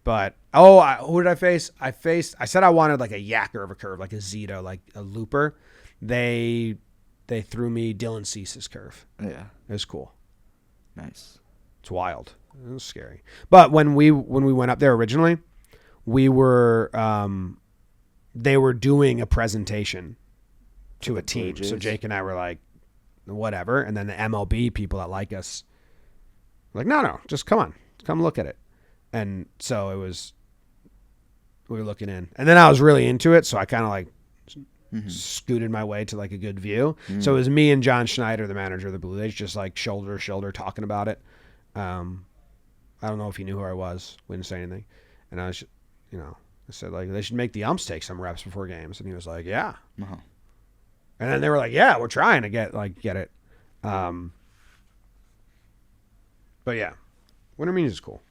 S1: But who did I face? I said I wanted like a yacker of a curve, like a Zito, like a looper. They threw me Dylan Cease's curve.
S2: Yeah.
S1: It was cool.
S2: Nice.
S1: It's wild. It was scary. But when we went up there originally, we were they were doing a presentation to a team. So Jake and I were like, whatever. And then the MLB people that like us were like, no, just come look at it. And so we were looking in. And then I was really into it, so I kind of like scooted my way to like a good view. So it was me and John Schneider, the manager of the Blue Jays, just like shoulder to shoulder talking about it. I don't know if he knew who I was. We didn't say anything. And I was, I said like they should make the umps take some reps before games. And he was like, yeah.
S2: Uh-huh.
S1: And then they were like, yeah, we're trying to get it. But yeah, winter meetings is cool.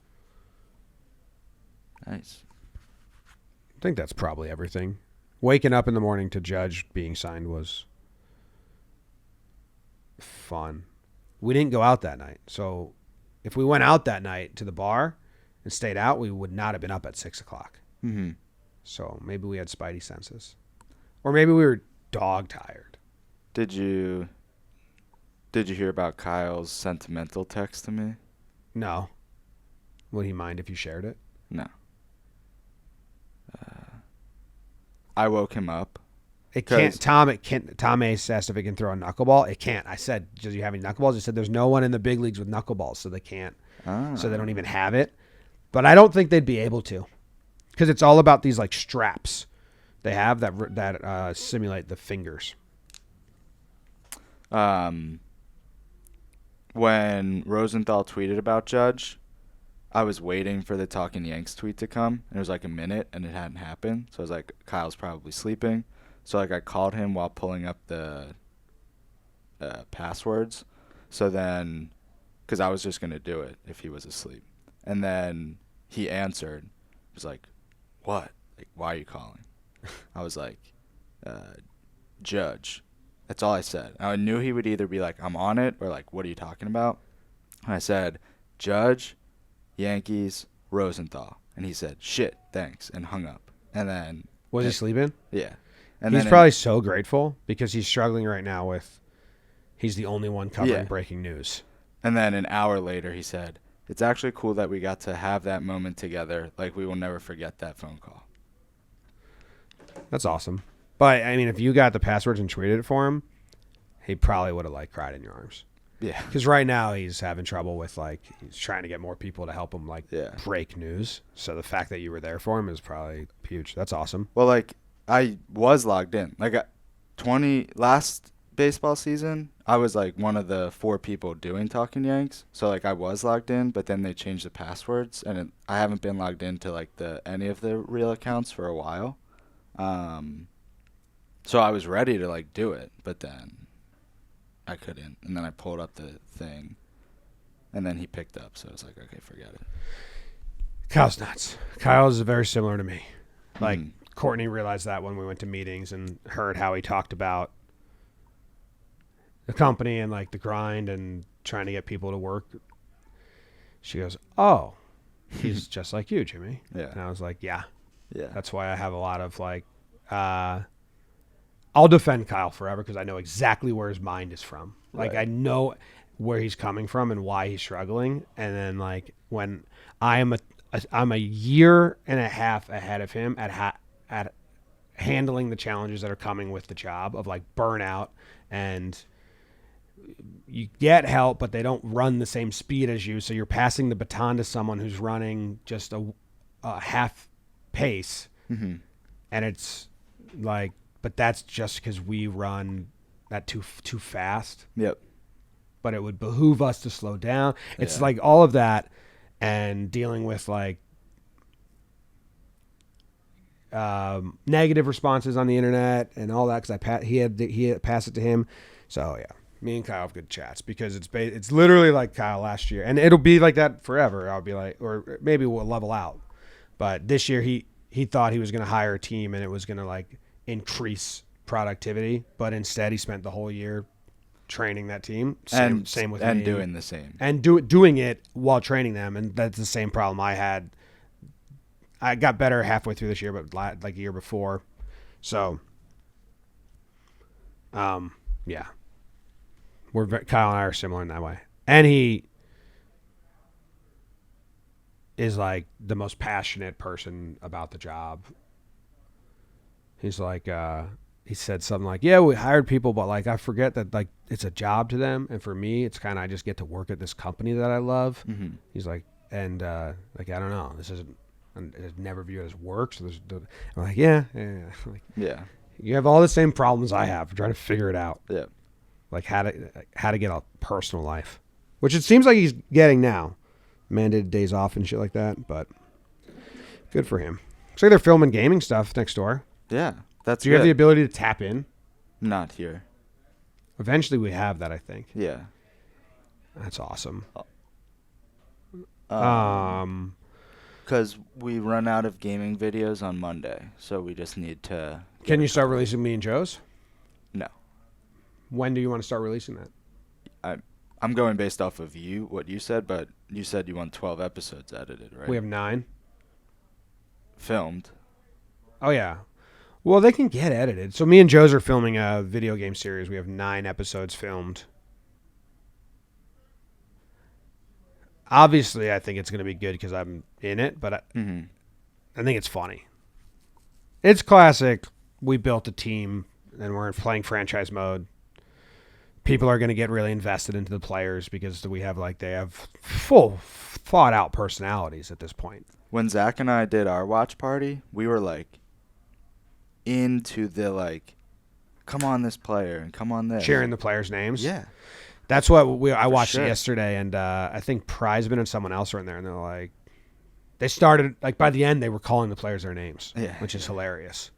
S2: Nice.
S1: I think that's probably everything. Waking up in the morning to Judge being signed was fun. We didn't go out that night. So if we went out that night to the bar and stayed out, we would not have been up at 6 o'clock.
S2: Mm-hmm.
S1: So maybe we had spidey senses. Or maybe we were dog tired.
S2: Did you hear about Kyle's sentimental text to me?
S1: No. Would he mind if you shared it?
S2: No. I woke him up.
S1: It can't. Tom Ace asked if it can throw a knuckleball. It can't. I said, "Do you have any knuckleballs?" He said, "There's no one in the big leagues with knuckleballs, so they can't. So they don't even have it." But I don't think they'd be able to, because it's all about these like straps they have that simulate the fingers.
S2: When Rosenthal tweeted about Judge, I was waiting for the Talking Yanks tweet to come, and it was like a minute, and it hadn't happened. So I was like, Kyle's probably sleeping. So like I called him while pulling up the passwords. So then, because I was just going to do it if he was asleep. And then he answered. He was like, what? Like, why are you calling? I was like, Judge. That's all I said. I knew he would either be like, I'm on it, or like, what are you talking about? And I said, Judge, Yankees, Rosenthal. And he said, shit, thanks, and hung up. And then...
S1: Was he sleeping?
S2: Yeah. And
S1: he's probably so grateful because he's struggling right now with... He's the only one covering breaking news.
S2: And then an hour later, he said, it's actually cool that we got to have that moment together. Like, we will never forget that phone call.
S1: That's awesome. But, I mean, if you got the passwords and tweeted it for him, he probably would have, like, cried in your arms.
S2: Yeah.
S1: Because right now he's having trouble with, like, he's trying to get more people to help him, like, break news. So the fact that you were there for him is probably huge. That's awesome.
S2: Well, like, I was logged in. Like, last baseball season, I was, like, one of the 4 people doing Talking Yanks. So, like, I was logged in, but then they changed the passwords. And I haven't been logged into, like, any of the real accounts for a while. So I was ready to, like, do it, but then I couldn't. And then I pulled up the thing, and then he picked up. So I was like, okay, forget it.
S1: Kyle's nuts. Kyle's very similar to me. Like, Courtney realized that when we went to meetings and heard how he talked about the company and, like, the grind and trying to get people to work. She goes, oh, he's just like you, Jimmy.
S2: Yeah.
S1: And I was like, yeah.
S2: Yeah.
S1: That's why I have a lot of, like, I'll defend Kyle forever because I know exactly where his mind is from. Like, I know where he's coming from and why he's struggling. And then, like, when I'm a year and a half ahead of him at handling the challenges that are coming with the job of, like, burnout, and you get help, but they don't run the same speed as you. So you're passing the baton to someone who's running just a half pace.
S2: Mm-hmm.
S1: And it's like, but that's just because we run that too fast.
S2: Yep.
S1: But it would behoove us to slow down. It's like all of that, and dealing with, like, negative responses on the internet and all that. Because he had passed it to him. So yeah, me and Kyle have good chats because it's literally like Kyle last year, and it'll be like that forever. I'll be like, or maybe we'll level out. But this year he thought he was going to hire a team and it was going to, like, increase productivity, but instead he spent the whole year training that team. Same with me.
S2: And doing the same.
S1: And doing it while training them, and that's the same problem I had. I got better halfway through this year, but like a year before. So, yeah. Kyle and I are similar in that way. And he is, like, the most passionate person about the job. He's like, he said something like, yeah, we hired people, but, like, I forget that, like, it's a job to them. And for me, it's kind of, I just get to work at this company that I love.
S2: Mm-hmm.
S1: He's like, and, like, I don't know, this isn't, it's never viewed as work. So I'm like, yeah. Like,
S2: yeah.
S1: You have all the same problems I have. I'm trying to figure it out.
S2: Yeah.
S1: Like how to get a personal life, which it seems like he's getting now. Mandated days off and shit like that, but good for him. Looks like they're filming gaming stuff next door.
S2: Yeah, that's
S1: Do you have the ability to tap in?
S2: Not here.
S1: Eventually we have that, I think.
S2: Yeah.
S1: That's awesome.
S2: Because we run out of gaming videos on Monday, so we just need to...
S1: Can you start releasing me and Joe's?
S2: No.
S1: When do you want to start releasing that?
S2: I'm going based off of what you said, but you said you want 12 episodes edited, right?
S1: We have 9.
S2: Filmed.
S1: Oh, yeah. Well, they can get edited. So me and Joe's are filming a video game series. We have 9 episodes filmed. Obviously, I think it's going to be good because I'm in it, but I think it's funny. It's classic. We built a team, and we're playing franchise mode. People are going to get really invested into the players because they have full thought out personalities at this point.
S2: When Zach and I did our watch party, we were like into the come on this player and come on this.
S1: Cheering the players' names.
S2: Yeah.
S1: That's what I watched
S2: sure.
S1: yesterday, and I think Prizeman and someone else were in there, and they're like, they started, by the end, they were calling the players their names, which is hilarious.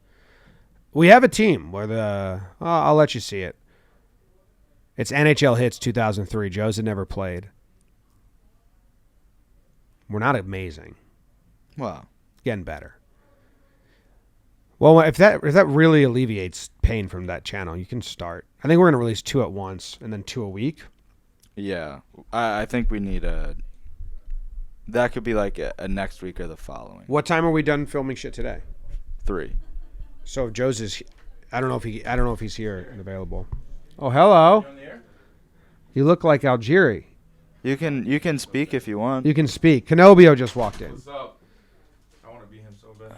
S1: We have a team where I'll let you see it. It's NHL Hits 2003. Joe's had never played. We're not amazing.
S2: Wow.
S1: Getting better. Well, if that really alleviates pain from that channel, you can start. I think we're going to release 2 at once and then 2 a week.
S2: Yeah. I think we need that could be like a next week or the following.
S1: What time are we done filming shit today?
S2: 3.
S1: So if Joe's is, I don't know if he's here and available. Oh, hello. You look like Algieri.
S2: You can speak if you want.
S1: You can speak. Canobbio just walked in.
S3: What's up? I want to be him so bad.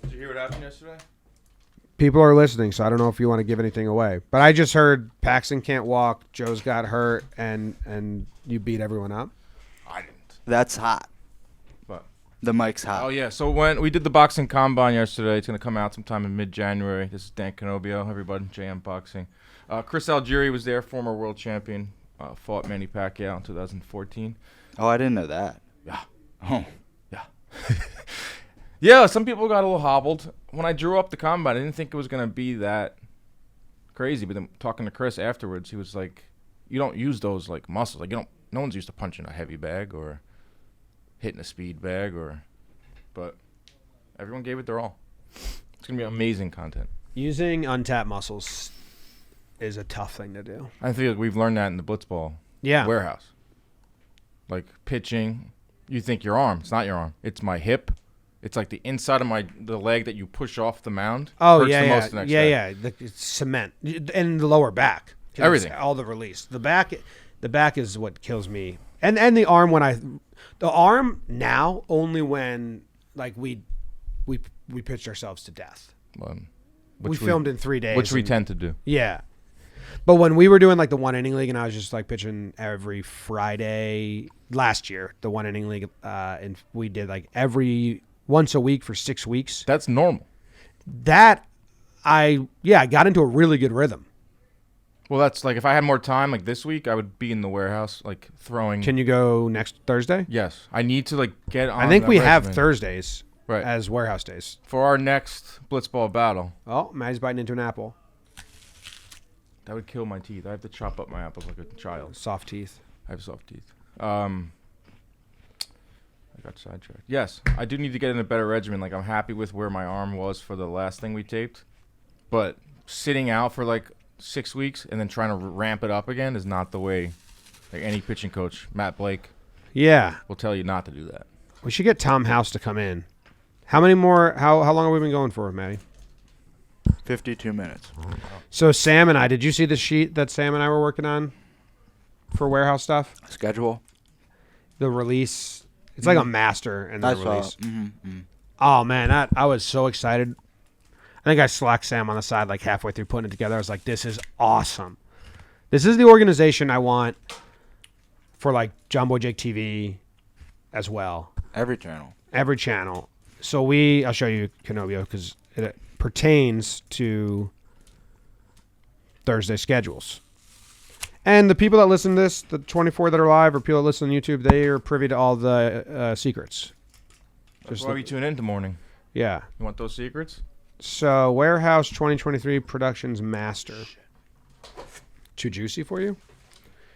S3: Did you hear what happened yesterday?
S1: People are listening, so I don't know if you want to give anything away. But I just heard Paxton can't walk, Joe's got hurt, and you beat everyone up.
S3: I didn't.
S2: That's hot.
S3: But
S2: The mic's hot.
S3: oh yeah, so when we did the boxing combine yesterday, it's gonna come out sometime in mid-January. This is Dan Canobbio, everybody, JM Boxing. Chris Algieri was there, former world champion. Fought Manny Pacquiao in 2014.
S2: Oh, I didn't know that.
S3: Yeah.
S2: Oh.
S3: Yeah. Yeah, some people got a little hobbled. When I drew up the combine, I didn't think it was going to be that crazy. But then talking to Chris afterwards, he was like, you don't use those like muscles. Like no one's used to punching a heavy bag or hitting a speed bag but everyone gave it their all. It's going to be amazing content.
S1: Using untapped muscles is a tough thing to do.
S3: I feel like we've learned that in the Blitzball warehouse. Like pitching, you think your arm. It's not your arm. It's my hip. It's like the inside of the leg that you push off the mound.
S1: Oh,
S3: hurts
S1: yeah,
S3: the
S1: yeah.
S3: most the next day.
S1: It's cement. And the lower back.
S3: Everything.
S1: All the release. The back is what kills me. And the arm the arm now only when like we pitched ourselves to death. We filmed in 3 days.
S3: Which we tend to do.
S1: Yeah. But when we were doing like the 1 inning league and I was just like pitching every Friday last year, the 1 inning league, and we did like once a week for 6 weeks.
S3: That's normal.
S1: I got into a really good rhythm.
S3: Well, that's like if I had more time, like this week, I would be in the warehouse, like throwing.
S1: Can you go next Thursday?
S3: Yes, I need to like get on.
S1: I think we have
S3: regimen.
S1: Thursdays
S3: Right.
S1: as warehouse days.
S3: For our next Blitzball battle.
S1: Oh, Maddie's biting into an apple.
S3: That would kill my teeth. I have to chop up my apples like a child.
S1: Soft teeth.
S3: I have soft teeth. I got sidetracked. Yes, I do need to get in a better regimen. Like, I'm happy with where my arm was for the last thing we taped. But sitting out for, like, 6 weeks and then trying to ramp it up again is not the way. Like, any pitching coach, Matt Blake,
S1: Yeah.
S3: will tell you not to do that.
S1: We should get Tom House to come in. How long have we been going for, Maddie?
S2: 52 minutes.
S1: So Sam and I, did you see the sheet that Sam and I were working on for warehouse stuff?
S2: Schedule.
S1: The release. It's like a master and the
S2: I saw
S1: release.
S2: it. Mm-hmm.
S1: Oh, man, I was so excited. I think I slacked Sam on the side like halfway through putting it together. I was like, this is awesome. This is the organization I want for like Jomboy Jake TV as well.
S2: Every channel.
S1: Every channel. So I'll show you Canobbio because it pertains to Thursday schedules. And the people that listen to this, the 24 that are live or people that listen on YouTube, they are privy to all the secrets.
S3: That's why we tune in in the morning.
S1: Yeah.
S3: You want those secrets?
S1: So, Warehouse 2023 Productions Master. Too juicy for you?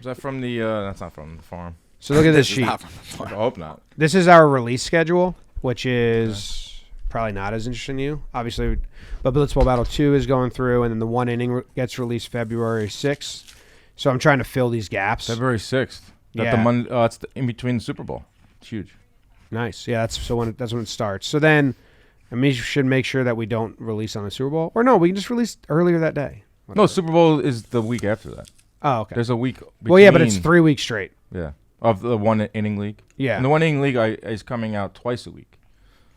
S3: Is that from the, that's not from the farm.
S1: So look at this
S2: This is
S1: sheet.
S2: not from the farm.
S3: I hope not.
S1: This is our release schedule, which is probably not as interesting to you, obviously. But Blitzball Battle 2 is going through, and then the 1 inning gets released February 6th. So I'm trying to fill these gaps.
S3: February 6th.
S1: Yeah.
S3: It's in between the Super Bowl. It's huge.
S1: Nice. Yeah, that's when it starts. So then, we should make sure that we don't release on the Super Bowl, or no, we can just release earlier that day. Whatever.
S3: No, Super Bowl is the week after that.
S1: Oh, okay.
S3: There's a week.
S1: Well, yeah, but it's 3 weeks straight.
S3: Yeah, of the one inning league.
S1: Yeah.
S3: And the one inning league is coming out twice a week.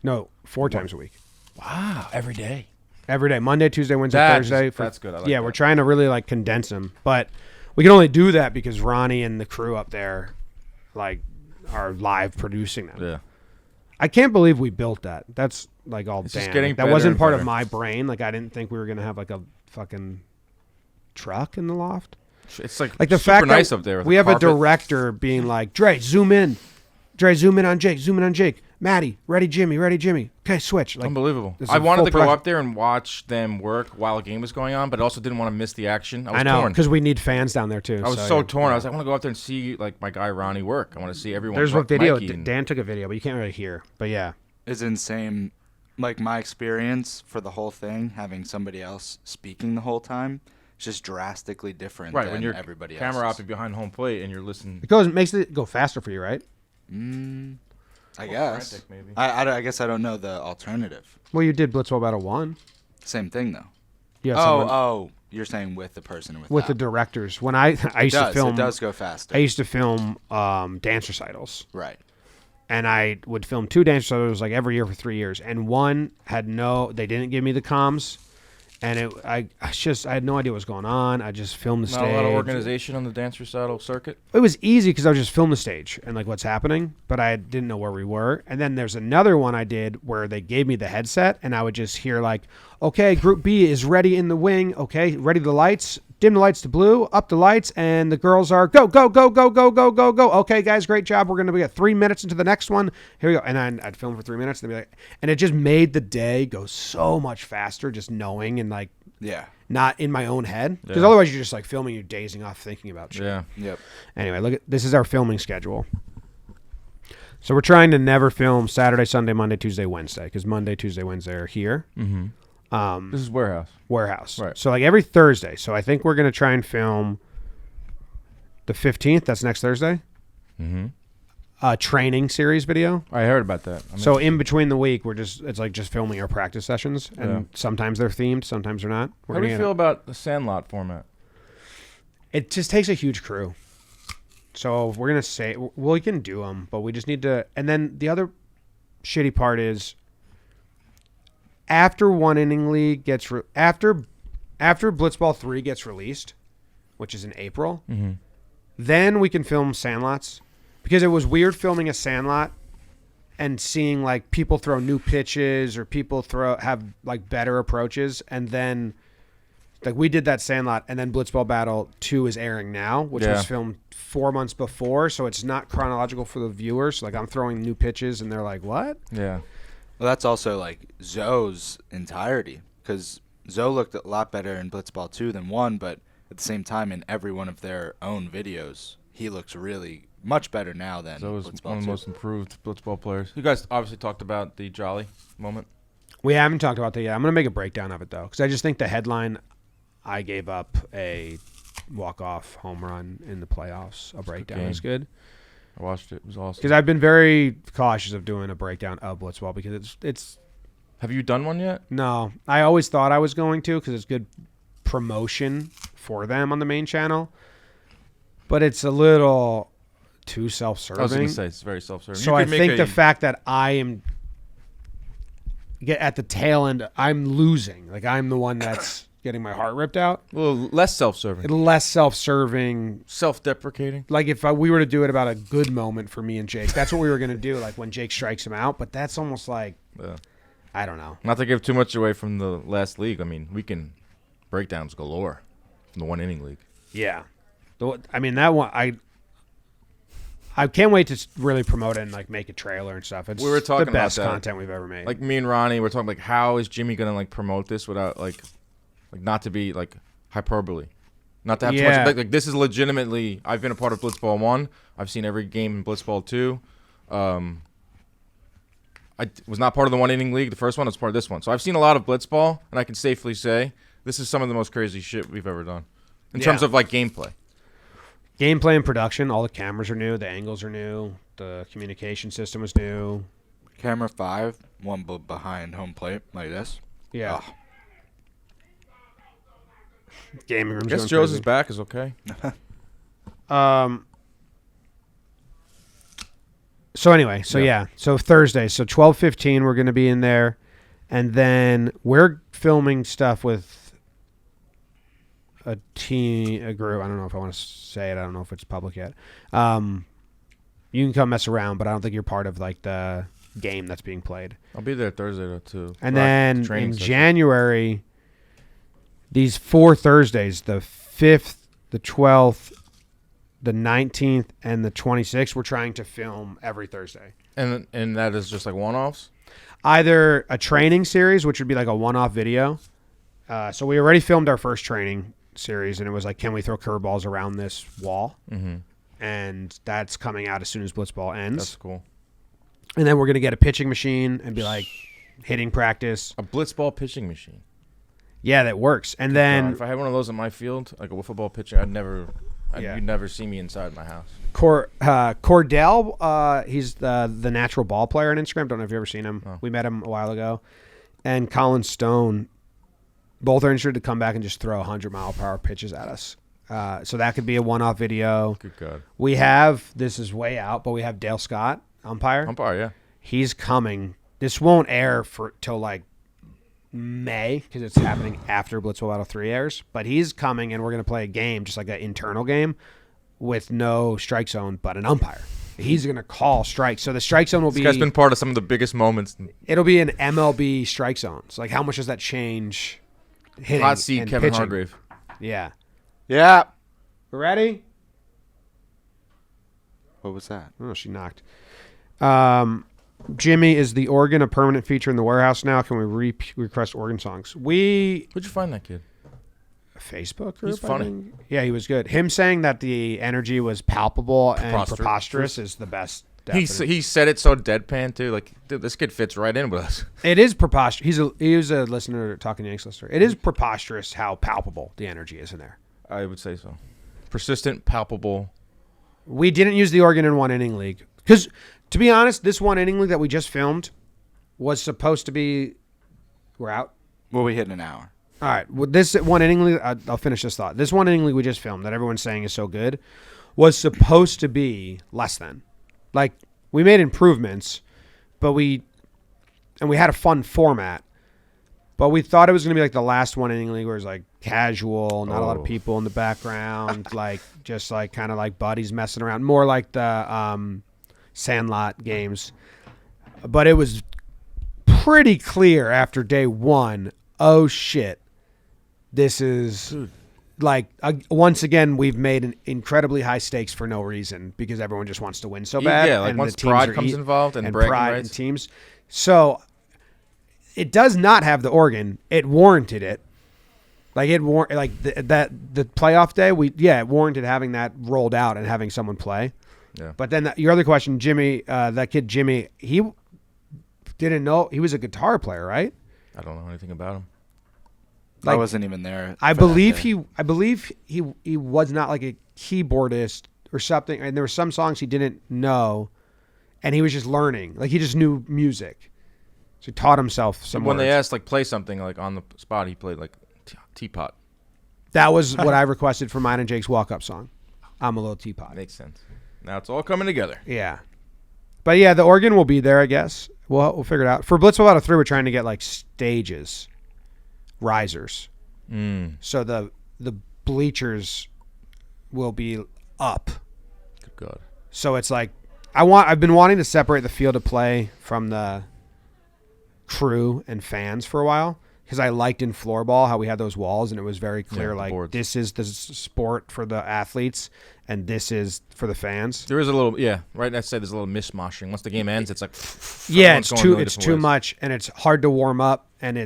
S1: No, 4 times a week.
S3: Wow, every day.
S1: Every day, Monday, Tuesday, Wednesday, Thursday.
S3: That's good. I like
S1: yeah,
S3: that.
S1: we're trying to really like condense them, but we can only do that because Ronnie and the crew up there, like, are live producing them.
S3: Yeah.
S1: I can't believe we built that. That's like all
S3: It's just
S1: damn.
S3: getting
S1: Like, that
S3: better
S1: wasn't
S3: and
S1: part of
S3: better.
S1: my brain. Like I didn't think we were gonna have like a fucking truck in the loft.
S3: It's like
S1: Like the
S3: super
S1: fact
S3: nice
S1: that
S3: up there. With
S1: we
S3: the
S1: have a
S3: carpet.
S1: director being like, Dre, zoom in. Dre, zoom in on Jake. Zoom in on Jake. Maddie, ready Jimmy. Ready Jimmy. Okay, switch. Like,
S3: Unbelievable.
S1: this is
S3: I wanted
S1: full
S3: to go
S1: production.
S3: up there and watch them work while a game was going on, but also didn't want to miss the action. I was
S1: I know
S3: torn.
S1: because we need fans down there too.
S3: I was so
S1: yeah.
S3: torn. I was like, I want to go out there and see like my guy Ronnie work. I want to see everyone.
S1: There's one video.
S3: Mikey and-
S1: Dan took a video, but you can't really hear. But yeah,
S2: It's insane. Like my experience for the whole thing, having somebody else speaking the whole time, is just drastically different
S3: right
S2: than
S3: when you're
S2: everybody
S3: camera
S2: else.
S3: operated behind home plate and you're listening.
S1: it makes it go faster for you, right?
S2: I guess.
S3: frantic, maybe.
S2: I guess I don't know the alternative.
S1: Well, you did Blitzball Battle 1.
S2: Same thing though.
S1: Yeah.
S2: Oh, you're saying with the person
S1: with the
S2: without.
S1: directors. When I used to film,
S2: It does go faster.
S1: I used to film dance recitals,
S2: Right.
S1: and I would film 2 dance recitals like every year for 3 years. And one had they didn't give me the comms, and I had no idea what was going on. I just filmed the
S3: Not
S1: stage.
S3: a lot of organization on the dance recital circuit.
S1: It was easy because I would just film the stage and like what's happening, but I didn't know where we were. And then there's another one I did where they gave me the headset, and I would just hear like, okay, Group B is ready in the wing. Okay, ready the lights. Dim the lights to blue, up the lights, and the girls are go, go, go, go, go, go, go, go. Okay, guys, great job. We're going to be at 3 minutes into the next one. Here we go. And then I'd film for 3 minutes, and they'd be like, and it just made the day go so much faster just knowing and like
S2: Yeah.
S1: not in my own head. Because
S3: Yeah.
S1: otherwise you're just like filming, you're dazing off thinking about shit.
S3: Yeah.
S2: Yep.
S1: Anyway, this is our filming schedule. So we're trying to never film Saturday, Sunday, Monday, Tuesday, Wednesday, because Monday, Tuesday, Wednesday are here.
S3: Mm-hmm. This is warehouse.
S1: Warehouse.
S3: Right.
S1: So like every Thursday. So I think we're going to try and film the 15th. That's next Thursday.
S3: Mm-hmm.
S1: Training series video.
S3: I heard about that.
S1: So in between the week, it's like just filming our practice sessions. And
S3: Yeah.
S1: sometimes they're themed, sometimes they're not.
S3: How do you feel about the Sandlot format?
S1: It just takes a huge crew. So we're going to say, well, we can do them, but we just need to. And then the other shitty part is after one inning league gets, after Blitzball 3 gets released, which is in April, then we can film Sandlots. Because it was weird filming a Sandlot and seeing like people throw new pitches or people have like better approaches, and then like we did that Sandlot, and then Blitzball Battle 2 is airing now, which
S3: Yeah.
S1: was filmed 4 months before, so it's not chronological for the viewers. Like I'm throwing new pitches, and they're like, "What?"
S3: Yeah.
S2: Well, that's also like Zoe's entirety, because Zoe looked a lot better in Blitzball 2 than 1, but at the same time, in every one of their own videos, he looks really much better now than
S3: So it was
S2: Blitzball
S3: one of
S2: 2.
S3: the most improved Blitzball players. You guys obviously talked about the Jolly moment.
S1: We haven't talked about that yet. I'm gonna make a breakdown of it though, because I just think the headline, I gave up a walk-off home run in the playoffs. A breakdown
S3: game.
S1: is good.
S3: I watched it. It was awesome.
S1: Because I've been very cautious of doing a breakdown of Blitzball because it's
S3: Have you done one yet?
S1: no. I always thought I was going to because it's good promotion for them on the main channel, but it's a little too
S3: I was
S1: self-serving.
S3: going to say it's very self-serving.
S1: So I think the fact that I am get at the tail end, I'm losing. Like I'm the one that's getting my heart ripped out.
S3: a little less self-serving,
S1: Less self-serving.
S3: self-deprecating.
S1: Like if we were to do it about a good moment for me and Jake, that's what we were going to do. Like when Jake strikes him out, but that's almost like
S3: Yeah.
S1: I don't know.
S3: Not to give too much away from the last league. I mean, we can breakdowns galore from the one inning league.
S1: Yeah, I mean that one. I can't wait to really promote it and like make a trailer and stuff. It's
S3: We were talking
S1: the best
S3: about that.
S1: content we've ever made.
S3: Like me and Ronnie were talking like, how is Jimmy gonna like promote this without like not to be like hyperbole, not to have too
S1: Yeah.
S3: much. Like this is legitimately. I've been a part of Blitzball 1. I've seen every game in Blitzball 2. I was not part of the one inning league. The first one I was part of this one, so I've seen a lot of Blitzball, and I can safely say this is some of the most crazy shit we've ever done in terms
S1: Yeah.
S3: of like gameplay.
S1: Gameplay and production, all the cameras are new, the angles are new, the communication system is new.
S2: Camera 5, one behind home plate, like this.
S1: Yeah.
S2: Oh.
S1: Gaming room's
S3: I guess
S1: going
S3: Joe's
S1: crazy.
S3: back is okay.
S1: So anyway, so Thursday, so 12:15 we're going to be in there, and then we're filming stuff with a group. I don't know if I want to say it. I don't know if it's public yet. You can come mess around, but I don't think you're part of like the game that's being played.
S3: I'll be there Thursday though too.
S1: And
S3: For our
S1: then
S3: training
S1: in
S3: session.
S1: January, these 4 Thursdays, the 5th, the 12th, the 19th, and the 26th, we're trying to film every Thursday.
S3: and that is just like one-offs.
S1: Either a training series, which would be like a one-off video. So we already filmed our first training series, and it was like, can we throw curveballs around this wall?
S3: Mm-hmm.
S1: And that's coming out as soon as Blitzball ends.
S3: That's cool.
S1: And then we're going to get a pitching machine and be like hitting practice.
S3: A blitzball pitching machine.
S1: Yeah, that works. And then
S3: God, if I had one of those in my field, like a wiffle ball pitcher,
S1: Yeah.
S3: you'd never see me inside my house.
S1: Cordell, he's the natural ball player on Instagram. Don't know if you've ever seen him.
S3: Oh.
S1: We met him a while ago. And Colin Stone, both are interested to come back and just throw 100-mile-per-hour pitches at us. So that could be a one-off video.
S3: Good God.
S1: We have, this is way out, but we have Dale Scott, umpire.
S3: Yeah.
S1: He's coming. This won't air till like May because it's happening after Blitzball Battle 3 airs. But he's coming, and we're going to play a game, just like an internal game, with no strike zone but an umpire. He's going to call strikes. So the strike zone will
S3: This
S1: be...
S3: guy's been part of some of the biggest moments.
S1: It'll be an MLB strike zone. So like, how much does that change hitting
S3: Hot seat
S1: and
S3: Kevin
S1: pitching?
S3: Hargrave.
S1: Yeah.
S2: Yeah.
S1: We're ready?
S2: What was that?
S1: Oh, she knocked. Jimmy, is the organ a permanent feature in the warehouse now? Can we request organ songs?
S3: Where'd you find that kid?
S1: Facebook group?
S3: He's funny.
S1: I think? Yeah, he was good. Him saying that the energy was palpable and preposterous is the best.
S3: He said it so deadpan too. Like, dude, this kid fits right in with us.
S1: It is preposterous. He was a listener, Talking Yanks listener. It is preposterous how palpable the energy is in there.
S3: I would say so. Persistent, palpable.
S1: We didn't use the organ in one inning league because, to be honest, this one inning league that we just filmed was supposed to be. We're out.
S2: Well, we hit an hour.
S1: All right. Well, this one inning league, I'll finish this thought. This one inning league we just filmed that everyone's saying is so good was supposed to be less than. Like, we made improvements, but we had a fun format, but we thought it was going to be like the last one inning league where it was like casual, not a lot of people in the background, like just like kind of like buddies messing around, more like the Sandlot games. But it was pretty clear after day one, oh shit, this is like once again we've made an incredibly high stakes for no reason because everyone just wants to win so bad.
S3: Yeah, like
S1: and
S3: once
S1: the teams
S3: pride
S1: are
S3: comes involved and bragging
S1: pride
S3: rights.
S1: and teams. So it does not have the organ. It warranted it. Like the playoff day, it warranted having that rolled out and having someone play.
S3: Yeah.
S1: But then your other question, Jimmy, that kid Jimmy, he didn't know he was a guitar player, right?
S3: I don't know anything about him.
S2: I wasn't even there.
S1: I believe he was not like a keyboardist or something, and there were some songs he didn't know, and he was just learning. Like he just knew music, so he taught himself some.
S3: When they
S1: words.
S3: asked like play something like on the spot, he played like Teapot.
S1: That was what I requested for mine and Jake's walk-up song. I'm a little teapot.
S3: Makes sense. Now it's all coming together.
S1: Yeah, but yeah, the organ will be there. I guess we'll figure it out. For Blitzball Battle 3, we're trying to get like stages. Risers. So the bleachers will be up.
S3: Good God.
S1: So it's like I've been wanting to separate the field of play from the crew and fans for a while because I liked in floorball how we had those walls and it was very clear like
S3: boards.
S1: this is the sport for the athletes and this is for the fans.
S3: There is a little, right. I say there's a little mishmashing. Once the game ends, it's like,
S1: Yeah,
S3: everyone's
S1: it's
S3: going really
S1: too
S3: different ways.
S1: much and it's hard to warm up and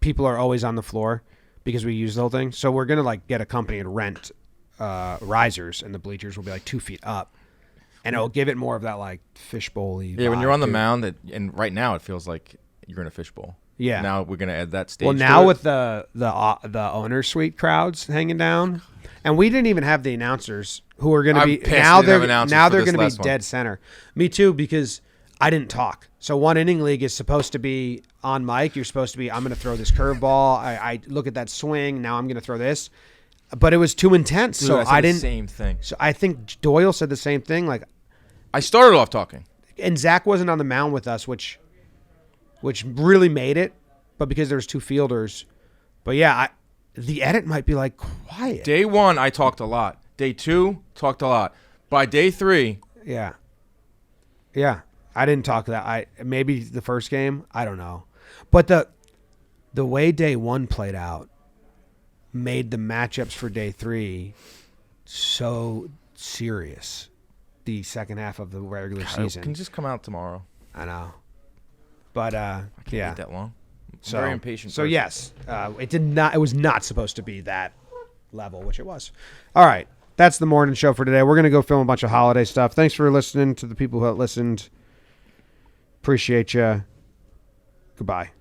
S1: people are always on the floor because we use the whole thing. So we're gonna like get a company and rent risers and the bleachers will be like 2 feet up. And it'll give it more of that like fishbowl-y
S3: Yeah, when you're on the
S1: vibe, too.
S3: mound, and right now it feels like you're in a fishbowl.
S1: Yeah.
S3: Now we're gonna add that stage.
S1: Well,
S3: to
S1: now
S3: it.
S1: with the owner suite crowds hanging down, and we didn't even have the announcers who are going to
S3: I'm
S1: be
S3: pissed
S1: now
S3: they didn't have
S1: they're
S3: announcers
S1: now
S3: for
S1: they're
S3: this
S1: going to
S3: last
S1: be
S3: one.
S1: dead center. Me too, because I didn't talk. So one inning league is supposed to be on mic. You're supposed to be, I'm going to throw this curveball. I look at that swing. Now I'm going to throw this. But it was too intense.
S3: Dude,
S1: So
S3: I said
S1: I
S3: the
S1: didn't.
S3: same thing.
S1: So I think Doyle said the same thing. Like,
S3: I started off talking.
S1: and Zach wasn't on the mound with us, which really made it. But because there's two fielders. But yeah, the edit might be like quiet.
S3: Day 1, I talked a lot. Day 2, talked a lot. By day 3,
S1: Yeah. Yeah. I didn't talk that. Maybe the first game. I don't know. But the way day 1 played out made the matchups for day 3 so serious. The second half of the regular season.
S3: can you just come out tomorrow?
S1: I know. But
S3: I can't
S1: yeah.
S3: wait that long. I'm
S1: So
S3: very impatient.
S1: So
S3: person.
S1: yes, it was not supposed to be that level, which it was. All right. That's the morning show for today. We're going to go film a bunch of holiday stuff. Thanks for listening to the people who have listened. Appreciate you. Goodbye.